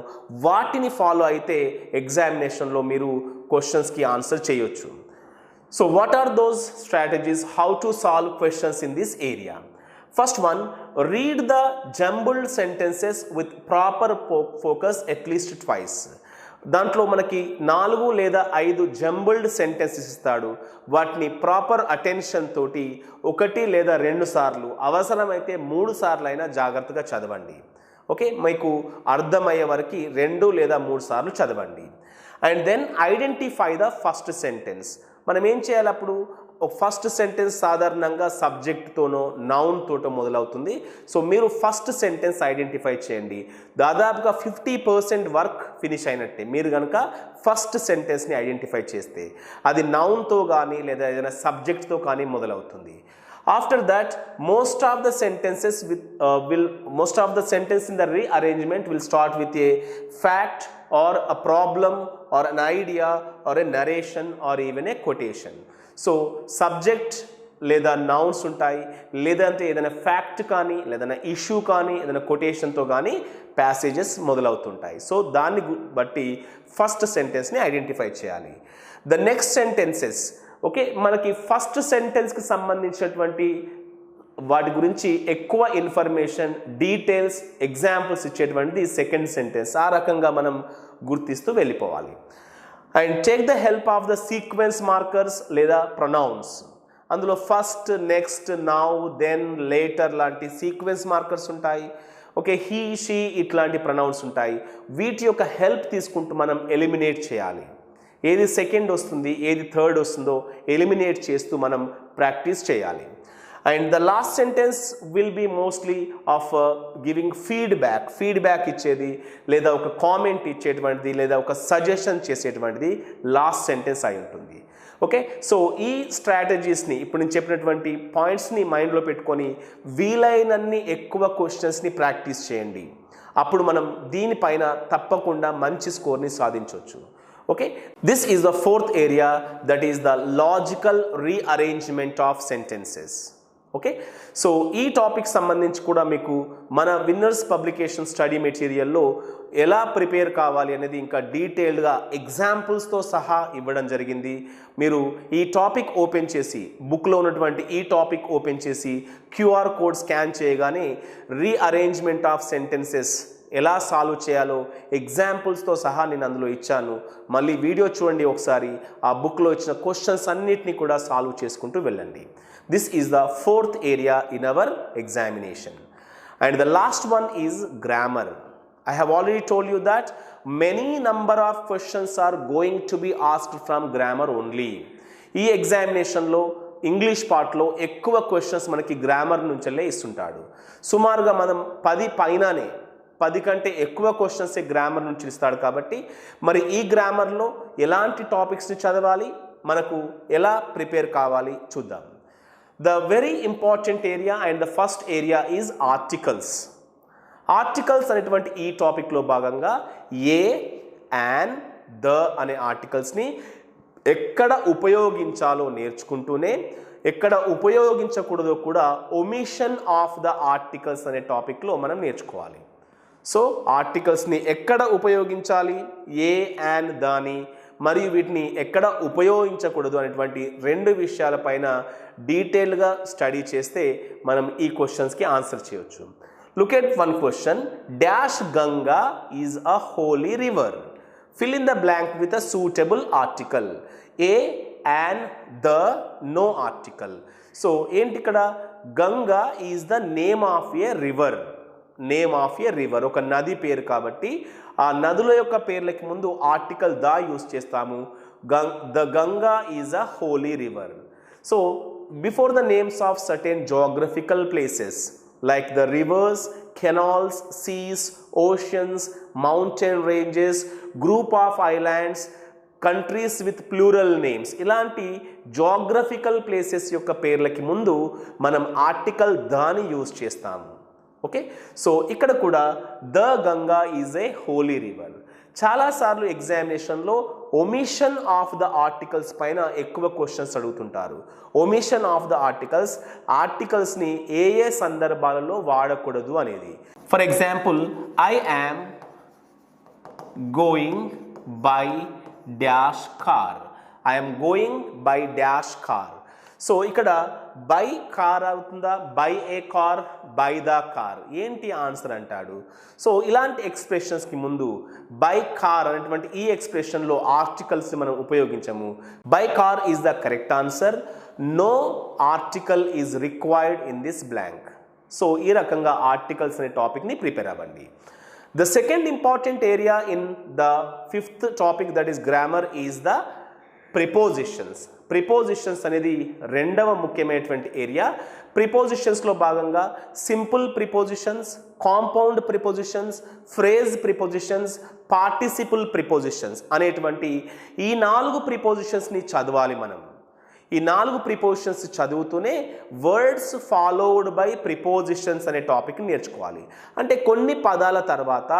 వాటిని ఫాలో అయితే ఎగ్జామినేషన్లో మీరు క్వశ్చన్స్కి ఆన్సర్ చేయొచ్చు. So what are those strategies how to solve questions in this area? First one, read the jumbled sentences with proper focus at least twice. దాంట్లో మనకి 4 లేదా 5 జంబుల్డ్ సెంటెన్సెస్ ఇస్తాడు. వాటిని ప్రాపర్ అటెన్షన్ తోటి 1 లేదా 2 సార్లు, అవసరమైతే 3 సార్లు అయినా జాగ్రత్తగా చదవండి. ఓకే, మీకు అర్థమయ్యే వరకు 2 లేదా 3 సార్లు చదవండి. And then identify the first sentence. మనం ఏం చేయాలి అప్పుడు? ఒక ఫస్ట్ సెంటెన్స్ సాధారణంగా సబ్జెక్ట్తోనో నౌన్ తోటో మొదలవుతుంది. సో మీరు ఫస్ట్ సెంటెన్స్ ఐడెంటిఫై చేయండి. దాదాపుగా 50% వర్క్ ఫినిష్ అయినట్టే మీరు కనుక ఫస్ట్ సెంటెన్స్ని ఐడెంటిఫై చేస్తే. అది నౌన్తో కానీ లేదా ఏదైనా సబ్జెక్ట్తో కానీ మొదలవుతుంది. After that, most of the sentences in the rearrangement will start with a fact or a problem or an idea or a narration or even a quotation. So subject లేదా nouns ఉంటాయి, లేదంటే ఏదైనా ఫ్యాక్ట్ కానీ లేదైనా issue కానీ ఏదైనా కొటేషన్తో కానీ passages మొదలవుతుంటాయి. So దాన్ని బట్టి ఫస్ట్ సెంటెన్స్ని ఐడెంటిఫై చేయాలి. ద నెక్స్ట్ సెంటెన్సెస్ ఓకే, మనకి ఫస్ట్ సెంటెన్స్కి సంబంధించినటువంటి వాటి గురించి ఎక్కువ ఇన్ఫర్మేషన్, డీటెయిల్స్, ఎగ్జాంపుల్స్ ఇచ్చేటువంటిది సెకండ్ సెంటెన్స్. ఆ రకంగా మనం గుర్తిస్తూ వెళ్ళిపోవాలి. And take the help of the sequence markers లేదా ప్రొనౌన్స్. అందులో first, next, now, then, later లాంటి సీక్వెన్స్ మార్కర్స్ ఉంటాయి. ఓకే, హీ, షీ ఇట్లాంటి ప్రొనౌన్స్ ఉంటాయి. వీటి యొక్క హెల్ప్ తీసుకుంటూ మనం ఎలిమినేట్ చేయాలి. ఏది సెకండ్ వస్తుంది, ఏది థర్డ్ వస్తుందో ఎలిమినేట్ చేస్తూ మనం ప్రాక్టీస్ చేయాలి. And the last sentence will be mostly of giving feedback ఇచ్చేది, లేదా ఒక కామెంట్ ఇచ్చేటువంటిది, లేదా ఒక సజెషన్ చేసేటువంటిది లాస్ట్ సెంటెన్స్ అయి ఉంటుంది. ఓకే, సో ఈ స్ట్రాటజీస్ని ఇప్పుడు నేను చెప్పినటువంటి పాయింట్స్ని మైండ్లో పెట్టుకొని వీలైనన్ని ఎక్కువ క్వశ్చన్స్ని ప్రాక్టీస్ చేయండి. అప్పుడు మనం దీనిపైన తప్పకుండా మంచి స్కోర్ని సాధించవచ్చు. Okay, this is the fourth area, that is the logical rearrangement of sentences. Okay, so ఈ టాపిక్ సంబంధించి కూడా మీకు మన విన్నర్స్ పబ్లికేషన్ స్టడీ మెటీరియల్లో ఎలా ప్రిపేర్ కావాలి అనేది ఇంకా డీటెయిల్డ్గా ఎగ్జాంపుల్స్తో సహా ఇవ్వడం జరిగింది. మీరు ఈ టాపిక్ ఓపెన్ చేసి, బుక్లో ఉన్నటువంటి ఈ టాపిక్ ఓపెన్ చేసి QR కోడ్ స్కాన్ చేయగానే రీఅరేంజ్మెంట్ ఆఫ్ సెంటెన్సెస్ ఎలా సాల్వ్ చేయాలో ఎగ్జాంపుల్స్తో సహా నేను అందులో ఇచ్చాను. మళ్ళీ వీడియో చూడండి ఒకసారి, ఆ బుక్లో ఇచ్చిన క్వశ్చన్స్ అన్నిటినీ కూడా సాల్వ్ చేసుకుంటూ వెళ్ళండి. This is the fourth area in our examination. And the last one is grammar. I have already told you that many number of questions are going to be asked from grammar only. ఈ ఎగ్జామినేషన్లో English పార్ట్లో ఎక్కువ questions మనకి grammar నుంచెల్లే ఇస్తుంటాడు. సుమారుగా మనం 10 పైననే 10 కంటే ఎక్కువ క్వశ్చన్స్ గ్రామర్ నుంచి ఇస్తాడు. కాబట్టి మరి ఈ గ్రామర్లో ఎలాంటి టాపిక్స్ని చదవాలి, మనకు ఎలా ప్రిపేర్ కావాలి చూద్దాం. The very important area and the first area is articles. Articles అనేటువంటి ఈ టాపిక్లో భాగంగా ఏ, అండ్, ద అనే ఆర్టికల్స్ని ఎక్కడ ఉపయోగించాలో నేర్చుకుంటూనే ఎక్కడ ఉపయోగించకూడదో కూడా ఒమిషన్ ఆఫ్ ద ఆర్టికల్స్ అనే టాపిక్లో మనం నేర్చుకోవాలి. సో ఆర్టికల్స్ని ఎక్కడ ఉపయోగించాలి, ఏ, అండ్, ద అని, మరియు వీటిని ఎక్కడ ఉపయోగించకూడదు అనేటువంటి 2 విషయాలపైన డీటెయిల్గా స్టడీ చేస్తే మనం ఈ క్వశ్చన్స్కి ఆన్సర్ చేయొచ్చు. Look at one question. Dash Ganga is a holy river. Fill in the blank with a suitable article. A, and, the, no article. So ఏంటి ఇక్కడ, Ganga is the name of a river. Name of a river, ఒక నది పేరు కాబట్టి ఆ నదుల యొక్క పేర్లకి ముందు ఆర్టికల్ ద యూస్ చేస్తాము. The Ganga is a holy river. So before the names of certain geographical places like the reverse, canals, seas, oceans, mountain ranges, group of islands, countries with plural names, ఇలాంటి geographical places యొక్క పేర్లకి ముందు మనం article దాని use చేస్తాము. Okay, so ఇక్కడ కూడా the Ganga is a holy river. చాలాసార్లు ఎగ్జామినేషన్లో ఒమిషన్ ఆఫ్ ద ఆర్టికల్స్ పైన ఎక్కువ క్వశ్చన్స్ అడుగుతుంటారు. ఒమిషన్ ఆఫ్ ద ఆర్టికల్స్ని ఏ ఏ సందర్భాలలో వాడకూడదు అనేది. For example, I am going by dash car. I am going by dash car. So ఇక్కడ బై కార్ అవుతుందా, by A car, by the car, ఏంటి ఆన్సర్ అంటాడు. సో ఇలాంటి ఎక్స్ప్రెషన్స్కి ముందు బై కార్ అనేటువంటి ఈ ఎక్స్ప్రెషన్లో ఆర్టికల్స్ మనం ఉపయోగించము. By car is the correct answer. No article is required in this blank. So ఈ రకంగా ఆర్టికల్స్ అనే టాపిక్ని ప్రిపేర్ అవ్వండి. The second important area in the 5th topic that is grammar is the prepositions. Prepositions అనేది 2వ ముఖ్యమైనటువంటి area. ప్రిపోజిషన్స్లో భాగంగా simple prepositions, compound prepositions, phrase prepositions, participle prepositions అనేటువంటి ఈ 4 ప్రిపోజిషన్స్ని చదవాలి మనం. ఈ 4 ప్రిపోజిషన్స్ చదువుతూనే వర్డ్స్ ఫాలోడ్ బై ప్రిపోజిషన్స్ అనే టాపిక్ని నేర్చుకోవాలి. అంటే కొన్ని పదాల తర్వాత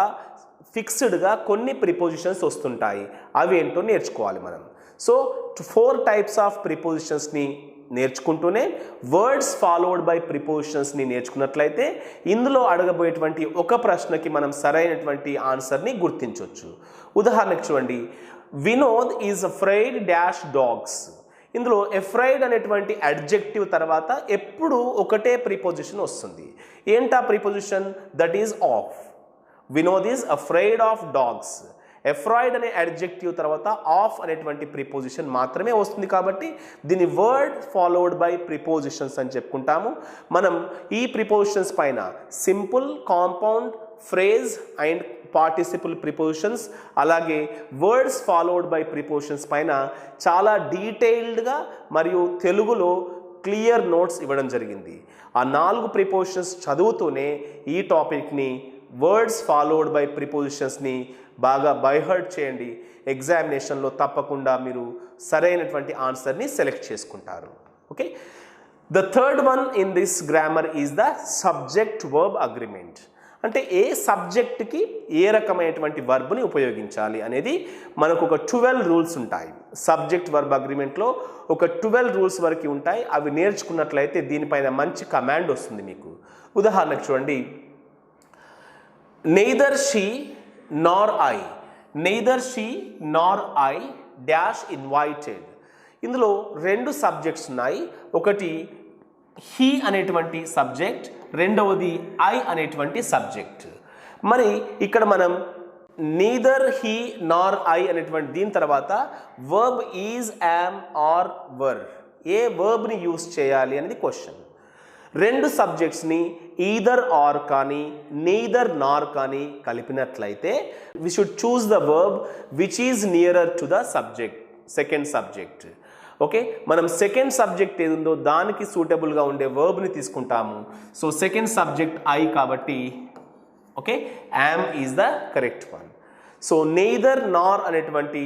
ఫిక్స్డ్గా కొన్ని ప్రిపోజిషన్స్ వస్తుంటాయి, అవి ఏంటో నేర్చుకోవాలి మనం. సో 4 టైప్స్ ఆఫ్ ప్రిపోజిషన్స్ని నేర్చుకుంటూనే వర్డ్స్ ఫాలోడ్ బై ప్రిపోజిషన్స్ని నేర్చుకున్నట్లయితే ఇందులో అడగబోయేటువంటి ఒక ప్రశ్నకి మనం సరైనటువంటి ఆన్సర్ని గుర్తించవచ్చు. ఉదాహరణకు చూడండి, Vinod is afraid dash dogs. ఇందులో ఎఫ్రైడ్ అనేటువంటి అడ్జెక్టివ్ తర్వాత ఎప్పుడు ఒకటే ప్రిపోజిషన్ వస్తుంది. ఏంటా preposition? That is of. Vinod is afraid of dogs. Afraid అనే అడ్జెక్టివ్ తర్వాత ఆఫ్ అనేటువంటి ప్రిపోజిషన్ మాత్రమే వస్తుంది కాబట్టి దీన్ని వర్డ్ ఫాలోడ్ బై ప్రిపోజిషన్స్ అని చెప్పుకుంటాము. మనం ఈ ప్రిపోజిషన్స్ పైన simple, compound, phrase and participle prepositions అలాగే వర్డ్స్ ఫాలోడ్ బై ప్రిపోజిషన్స్ పైన చాలా డీటెయిల్డ్గా మరియు తెలుగులో క్లియర్ నోట్స్ ఇవ్వడం జరిగింది. ఆ 4 ప్రిపోజిషన్స్ చదువుతూనే ఈ టాపిక్ని వర్డ్స్ ఫాలోడ్ బై ప్రిపోజిషన్స్ని బాగా బైహర్ట్ చేయండి. ఎగ్జామినేషన్లో తప్పకుండా మీరు సరైనటువంటి ఆన్సర్ని సెలెక్ట్ చేసుకుంటారు. Okay, the third one in this grammar is the subject verb agreement. అంటే ఏ సబ్జెక్ట్కి ఏ రకమైనటువంటి వర్బ్ని ఉపయోగించాలి అనేది మనకు ఒక 12 రూల్స్ ఉంటాయి. సబ్జెక్ట్ వర్బ్ అగ్రిమెంట్లో ఒక 12 రూల్స్ వరకు ఉంటాయి. అవి నేర్చుకున్నట్లయితే దీనిపైన మంచి కమాండ్ వస్తుంది మీకు. ఉదాహరణకు చూడండి, neither she Nar I. Neither she Nar I dash invited. ఇందులో 2 సబ్జెక్ట్స్ ఉన్నాయి. ఒకటి హీ అనేటువంటి సబ్జెక్ట్, రెండవది ఐ అనేటువంటి సబ్జెక్ట్. మరి ఇక్కడ మనం నీదర్ హీ నార్ ఐ అనేటువంటి దీని తర్వాత verb is, am are were, ఏ వర్బ్ని యూజ్ చేయాలి అనేది క్వశ్చన్. రెండు సబ్జెక్ట్స్ని ఈదర్ ఆర్ కానీ నీదర్ నార్ కానీ కలిపినట్లయితే we should choose the verb which is nearer to the subject, second subject. Okay, మనం సెకండ్ సబ్జెక్ట్ ఏది ఉందో దానికి సూటబుల్గా ఉండే వర్బ్ని తీసుకుంటాము. సో సెకండ్ సబ్జెక్ట్ ఐ కాబట్టి okay, am is the correct one. So neither nor అనేటువంటి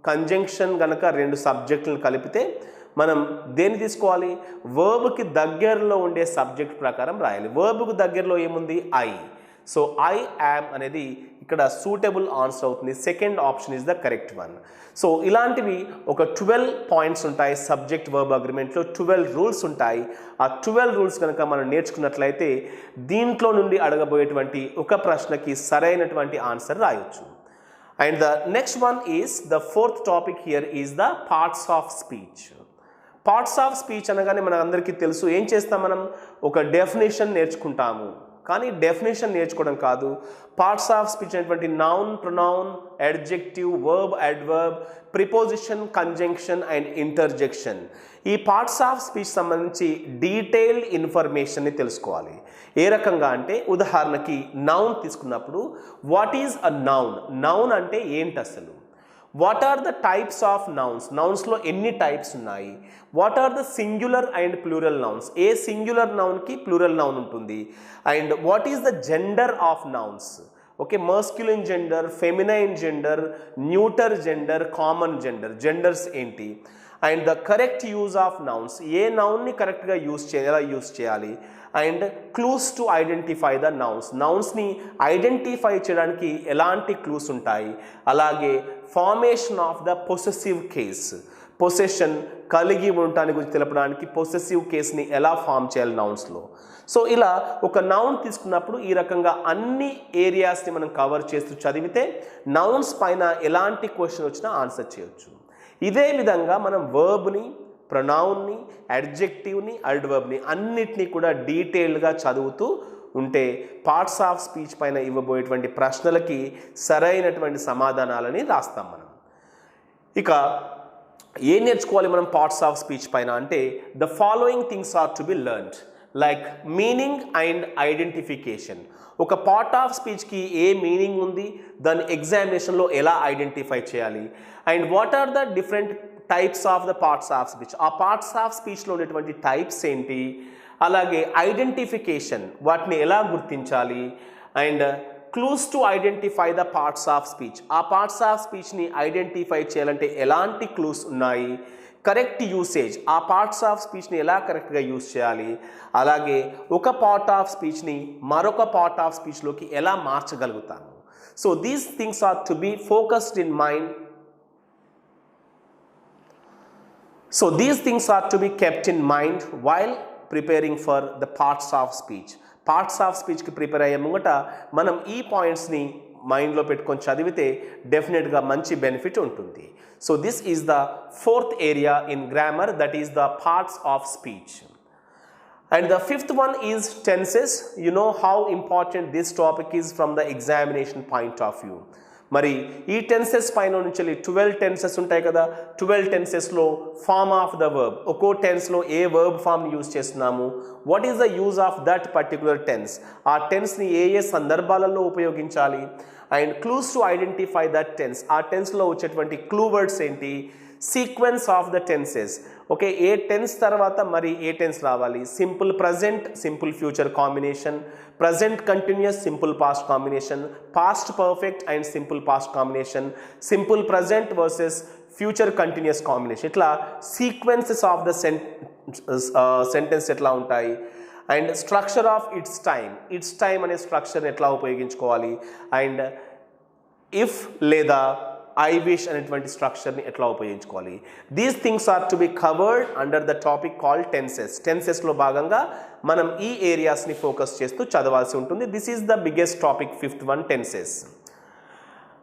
కంజంక్షన్ కనుక రెండు సబ్జెక్టులను కలిపితే మనం దేన్ని తీసుకోవాలి? వర్బ్కి దగ్గరలో ఉండే సబ్జెక్ట్ ప్రకారం రాయాలి. వర్బ్కు దగ్గరలో ఏముంది? ఐ. సో ఐ యామ్ అనేది ఇక్కడ సూటబుల్ ఆన్సర్ అవుతుంది. Second option is the correct one. So ఇలాంటివి ఒక 12 పాయింట్స్ ఉంటాయి సబ్జెక్ట్ వర్బ్ అగ్రిమెంట్లో. 12 రూల్స్ ఉంటాయి. ఆ 12 రూల్స్ కనుక మనం నేర్చుకున్నట్లయితే దీంట్లో నుండి అడగబోయేటువంటి ఒక ప్రశ్నకి సరైనటువంటి ఆన్సర్ రాయొచ్చు. And the next one is the fourth topic here is the parts of speech. Parts of speech అనగానే మన అందరికీ తెలుసు, ఏం చేస్తాం మనం? ఒక డెఫినేషన్ నేర్చుకుంటాము. కానీ డెఫినేషన్ నేర్చుకోవడం కాదు, పార్ట్స్ ఆఫ్ స్పీచ్ అనేటువంటి noun, pronoun, adjective, verb, adverb, preposition, conjunction and interjection, ఈ పార్ట్స్ ఆఫ్ స్పీచ్ సంబంధించి డీటెయిల్డ్ ఇన్ఫర్మేషన్ని తెలుసుకోవాలి. ఏ రకంగా అంటే ఉదాహరణకి నౌన్ తీసుకున్నప్పుడు what is a noun? Noun అంటే ఏంటి అసలు? What are the types of nouns? నౌన్స్లో ఎన్ని టైప్స్ ఉన్నాయి? What are the singular and plural nouns? ఏ సింగులర్ నౌన్కి ప్లూరల్ నౌన్ ఉంటుంది? And what is the gender of nouns? Okay, మస్క్యులిన్ gender, feminine gender, neuter gender, common gender, genders ఏంటి? And the correct use of nouns, ఏ నౌన్ని కరెక్ట్గా ఎలా use చేయాలి? And clues to identify the nouns, నౌన్స్ని identify చేయడానికి ఎలాంటి క్లూస్ ఉంటాయి? అలాగే formation of the possessive case, possession కలిగి ఉండటానికి గురించి తెలపడానికి పొసెసివ్ కేస్ని ఎలా ఫామ్ చేయాలి నౌన్స్లో. సో ఇలా ఒక నౌన్ తీసుకున్నప్పుడు ఈ రకంగా అన్ని ఏరియాస్ని మనం కవర్ చేస్తూ చదివితే నౌన్స్ పైన ఎలాంటి క్వశ్చన్ వచ్చినా ఆన్సర్ చేయొచ్చు. ఇదే విధంగా మనం వర్బ్ని, ప్రొనౌన్ని, అడ్జెక్టివ్ని, అడ్వర్బ్ని అన్నిటినీ కూడా డీటెయిల్డ్గా చదువుతూ ఉంటే పార్ట్స్ ఆఫ్ స్పీచ్ పైన ఇవ్వబోయేటువంటి ప్రశ్నలకి సరైనటువంటి సమాధానాలని రాస్తాం మనం. ఇక ఏం నేర్చుకోవాలి మనం పార్ట్స్ ఆఫ్ స్పీచ్ పైన అంటే the following things are to be learned, like meaning and identification. ఒక పార్ట్ ఆఫ్ స్పీచ్కి ఏ మీనింగ్ ఉంది, దాని ఎగ్జామినేషన్లో ఎలా ఐడెంటిఫై చేయాలి, and what are the different types of the parts of speech, ఆ పార్ట్స్ ఆఫ్ స్పీచ్లో ఉండేటువంటి టైప్స్ ఏంటి, అలాగే ఐడెంటిఫికేషన్, వాటిని ఎలా గుర్తించాలి, and clues to identify the parts of speech, ఆ పార్ట్స్ ఆఫ్ స్పీచ్ని ఐడెంటిఫై చేయాలంటే ఎలాంటి క్లూస్ ఉన్నాయి, కరెక్ట్ యూసేజ్, ఆ పార్ట్స్ ఆఫ్ స్పీచ్ని ఎలా కరెక్ట్గా యూజ్ చేయాలి, అలాగే ఒక పార్ట్ ఆఫ్ స్పీచ్ని మరొక పార్ట్ ఆఫ్ స్పీచ్లోకి ఎలా మార్చగలుగుతాము. So these things are to be focused in mind. So these things are to be kept in mind while preparing for the parts of speech. Parts of speech ki prepare అయ్యే ముంగట మనం ఈ పాయింట్స్ని మైండ్లో పెట్టుకొని చదివితే డెఫినెట్గా మంచి బెనిఫిట్ ఉంటుంది. So this is the fourth area in grammar, that is the parts of speech. And the fifth one is tenses. You know how important this topic is from the examination point of view. మరి ఈ tenses పైన నుంచి 12 tenses ఉంటాయి కదా, 12 టెన్సెస్లో form of the verb, ఒక్కో టెన్స్లో ఏ వర్బ్ ఫామ్ యూజ్ చేస్తున్నాము, what is the use of that particular tense, ఆ టెన్స్ని ఏ ఏ సందర్భాలలో ఉపయోగించాలి, and clues to identify that tense, ఆ టెన్స్లో వచ్చేటువంటి క్లూ వర్డ్స్ ఏంటి, sequence of the tenses, okay ఏ టెన్స్ తర్వాత మరి ఏ టెన్స్ రావాలి, simple present simple future combination, present continuous simple past combination, past perfect and simple past combination, simple present versus future continuous combination, ఇట్లా sequences of the sentence ఎట్లా ఉంటాయి, and structure of it's time అనే స్ట్రక్చర్ని ఎట్లా ఉపయోగించుకోవాలి, and if లేదా I wish అనేటువంటి స్ట్రక్చర్ని ఎట్లా ఉపయోగించుకోవాలి. These things are to be covered under the topic called tenses. టెన్సెస్లో భాగంగా మనం ఈ ఏరియాస్ని ఫోకస్ చేస్తూ చదవాల్సి ఉంటుంది. This is the biggest topic, fifth one tenses.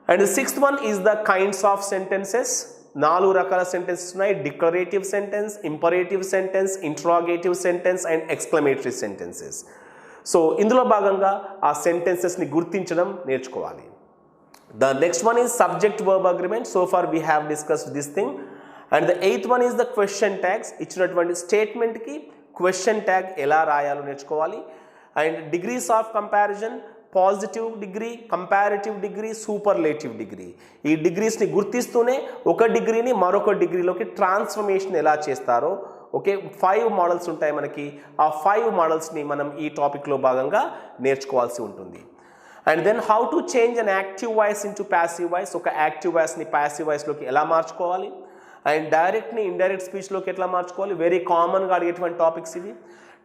And sixth one is the kinds of sentences. 4 రకాల సెంటెన్సెస్ ఉన్నాయి, declarative sentence, imperative sentence, interrogative sentence and exclamatory sentences. So ఇందులో భాగంగా ఆ సెంటెన్సెస్ని గుర్తించడం నేర్చుకోవాలి. The next one is subject verb agreement. So far we have discussed this thing. And the eighth one is the question tags. ఇచ్చినటువంటి statement కి question tag ఎలా రాయాలో నేర్చుకోవాలి. And degrees of comparison, positive degree, comparative degree, superlative degree. ఈ డిగ్రీస్ని గుర్తిస్తూనే ఒక డిగ్రీని మరొక డిగ్రీలోకి transformation ఎలా చేస్తారో, ఓకే 5 మోడల్స్ ఉంటాయి మనకి. ఆ 5 మోడల్స్ని మనం ఈ టాపిక్లో భాగంగా నేర్చుకోవాల్సి ఉంటుంది. And then how to change an active voice into passive voice. ఒక యాక్టివ్ వాయిస్ని ప్యాసివ్ వాయిస్లోకి ఎలా మార్చుకోవాలి, అండ్ డైరెక్ట్ని ఇండైరెక్ట్ స్పీచ్లోకి ఎట్లా మార్చుకోవాలి. వెరీ కామన్గా అడిగేటువంటి టాపిక్స్ ఇవి.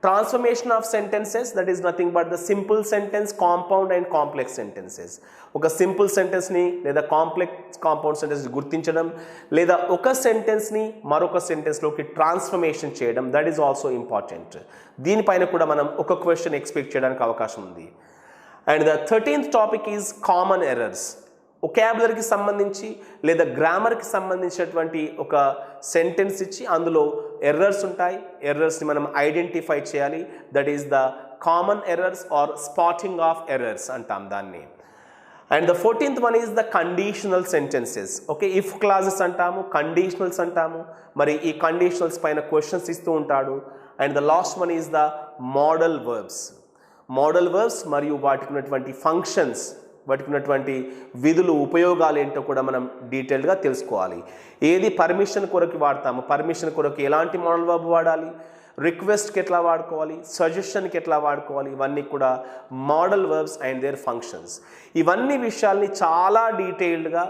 Transformation of sentences, that is nothing but the simple sentence, compound and complex sentences. ఒక సింపుల్ సెంటెన్స్ని లేదా కాంప్లెక్స్ కాంపౌండ్ సెంటెన్స్ని గుర్తించడం, లేదా ఒక సెంటెన్స్ని మరొక సెంటెన్స్లోకి ట్రాన్స్ఫర్మేషన్ చేయడం, దట్ ఈస్ ఆల్సో ఇంపార్టెంట్. దీనిపైన కూడా మనం ఒక క్వశ్చన్ ఎక్స్పెక్ట్ చేయడానికి అవకాశం ఉంది. And the 13th topic is common errors. ఒకాబులరీకి సంబంధించి లేదా గ్రామర్కి సంబంధించినటువంటి ఒక సెంటెన్స్ ఇచ్చి అందులో ఎర్రర్స్ ఉంటాయి. ఎర్రర్స్ని మనం ఐడెంటిఫై చేయాలి. That is the common errors or spotting of errors అంటాం దాన్ని. And the 14th one is the conditional sentences. Okay, if clauses అంటాము, కండిషనల్స్ అంటాము. మరి ఈ కండిషనల్స్ పైన క్వశ్చన్స్ ఇస్తూ ఉంటాడు. And the last one is the modal verbs. Modal verbs మరియు వాటికి ఉన్నటువంటి ఫంక్షన్స్, వాటికి ఉన్నటువంటి విధులు, ఉపయోగాలు ఏంటో కూడా మనం డీటెయిల్గా తెలుసుకోవాలి. ఏది పర్మిషన్ కొరకు వాడతాము, పర్మిషన్ కొరకు ఎలాంటి మోడల్ వర్బ్ వాడాలి, రిక్వెస్ట్కి ఎట్లా వాడుకోవాలి, సజెషన్కి ఎట్లా వాడుకోవాలి, ఇవన్నీ కూడా modal verbs and there functions. ఇవన్నీ విషయాల్ని చాలా డీటెయిల్డ్గా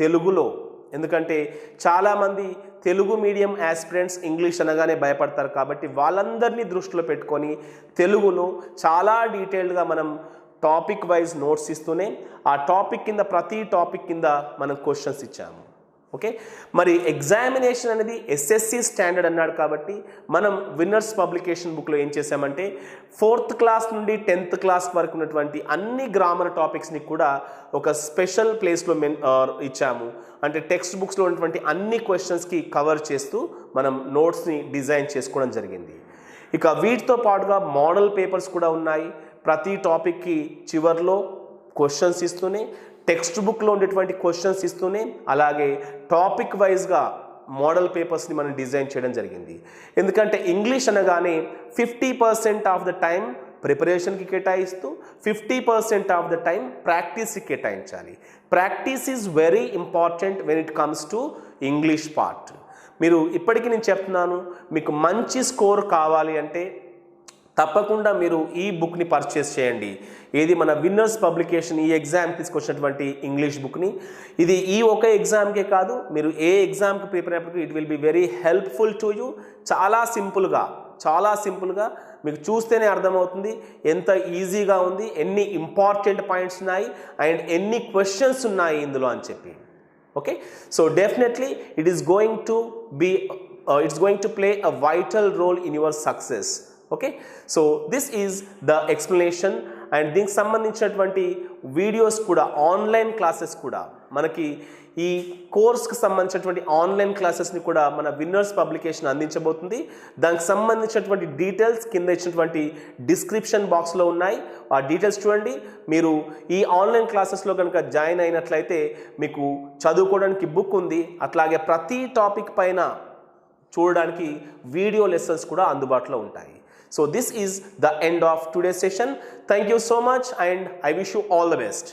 తెలుగులో, ఎందుకంటే చాలామంది తెలుగు మీడియం యాస్పిరెంట్స్ ఇంగ్లీష్ అనగానే భయపడతారు కాబట్టి వాళ్ళందరినీ దృష్టిలో పెట్టుకొని తెలుగులో చాలా డీటెయిల్డ్గా మనం టాపిక్ వైజ్ నోట్స్ ఇస్తూనే ఆ టాపిక్ కింద ప్రతి టాపిక్ కింద మనం క్వశ్చన్స్ ఇచ్చాము. ఓకే, మరి ఎగ్జామినేషన్ అనేది ఎస్ఎస్సి స్టాండర్డ్ అన్నాడు కాబట్టి మనం విన్నర్స్ పబ్లికేషన్ బుక్లో ఏం చేసామంటే 4th క్లాస్ నుండి 10th క్లాస్ వరకు ఉన్నటువంటి అన్ని గ్రామర్ టాపిక్స్ని కూడా ఒక స్పెషల్ ప్లేస్లో ఇచ్చాము. అంటే టెక్స్ట్ బుక్స్లో ఉన్నటువంటి అన్ని క్వశ్చన్స్కి కవర్ చేస్తూ మనం నోట్స్ని డిజైన్ చేసుకోవడం జరిగింది. ఇక వీటితో పాటుగా మోడల్ పేపర్స్ కూడా ఉన్నాయి. ప్రతి టాపిక్కి చివర్లో క్వశ్చన్స్ ఇస్తూనే, టెక్స్ట్ బుక్లో ఉండేటువంటి క్వశ్చన్స్ ఇస్తూనే, అలాగే టాపిక్ వైజ్గా మోడల్ పేపర్స్ని మనం డిజైన్ చేయడం జరిగింది. ఎందుకంటే ఇంగ్లీష్ అనగానే 50% ఆఫ్ ద టైం ప్రిపరేషన్కి కేటాయిస్తూ 50% ఆఫ్ ద టైం ప్రాక్టీస్కి కేటాయించాలి. Practice is very important when it comes to English part. మీరు ఇప్పటికీ నేను చెప్తున్నాను, మీకు మంచి స్కోర్ కావాలి అంటే తప్పకుండా మీరు ఈ బుక్ని పర్చేస్ చేయండి. ఏది మన విన్నర్స్ పబ్లికేషన్, ఈ ఎగ్జామ్ తీసుకొచ్చినటువంటి ఇంగ్లీష్ బుక్ని. ఇది ఈ ఒక ఎగ్జామ్కే కాదు, మీరు ఏ ఎగ్జామ్కి ప్రిపేర్ అయినప్పుడు it will be very helpful to you. చాలా సింపుల్గా మీకు చూస్తేనే అర్థమవుతుంది ఎంత ఈజీగా ఉంది, ఎన్ని ఇంపార్టెంట్ పాయింట్స్ ఉన్నాయి అండ్ ఎన్ని క్వశ్చన్స్ ఉన్నాయి ఇందులో అని చెప్పి. Okay, so definitely it is going to play a vital role in your success. Okay, so this is the explanation. And దీనికి సంబంధించినటువంటి వీడియోస్ కూడా, ఆన్లైన్ క్లాసెస్ కూడా, మనకి ఈ కోర్స్కి సంబంధించినటువంటి ఆన్లైన్ క్లాసెస్ని కూడా మన విన్నర్స్ పబ్లికేషన్ అందించబోతుంది. దానికి సంబంధించినటువంటి డీటెయిల్స్ కింద ఇచ్చినటువంటి డిస్క్రిప్షన్ బాక్స్లో ఉన్నాయి. ఆ డీటెయిల్స్ చూడండి. మీరు ఈ ఆన్లైన్ క్లాసెస్లో కనుక జాయిన్ అయినట్లయితే మీకు చదువుకోవడానికి బుక్ ఉంది, అట్లాగే ప్రతి టాపిక్ పైన చూడడానికి వీడియో లెసన్స్ కూడా అందుబాటులో ఉంటాయి. So this is the end of today's session. Thank you so much and I wish you all the best.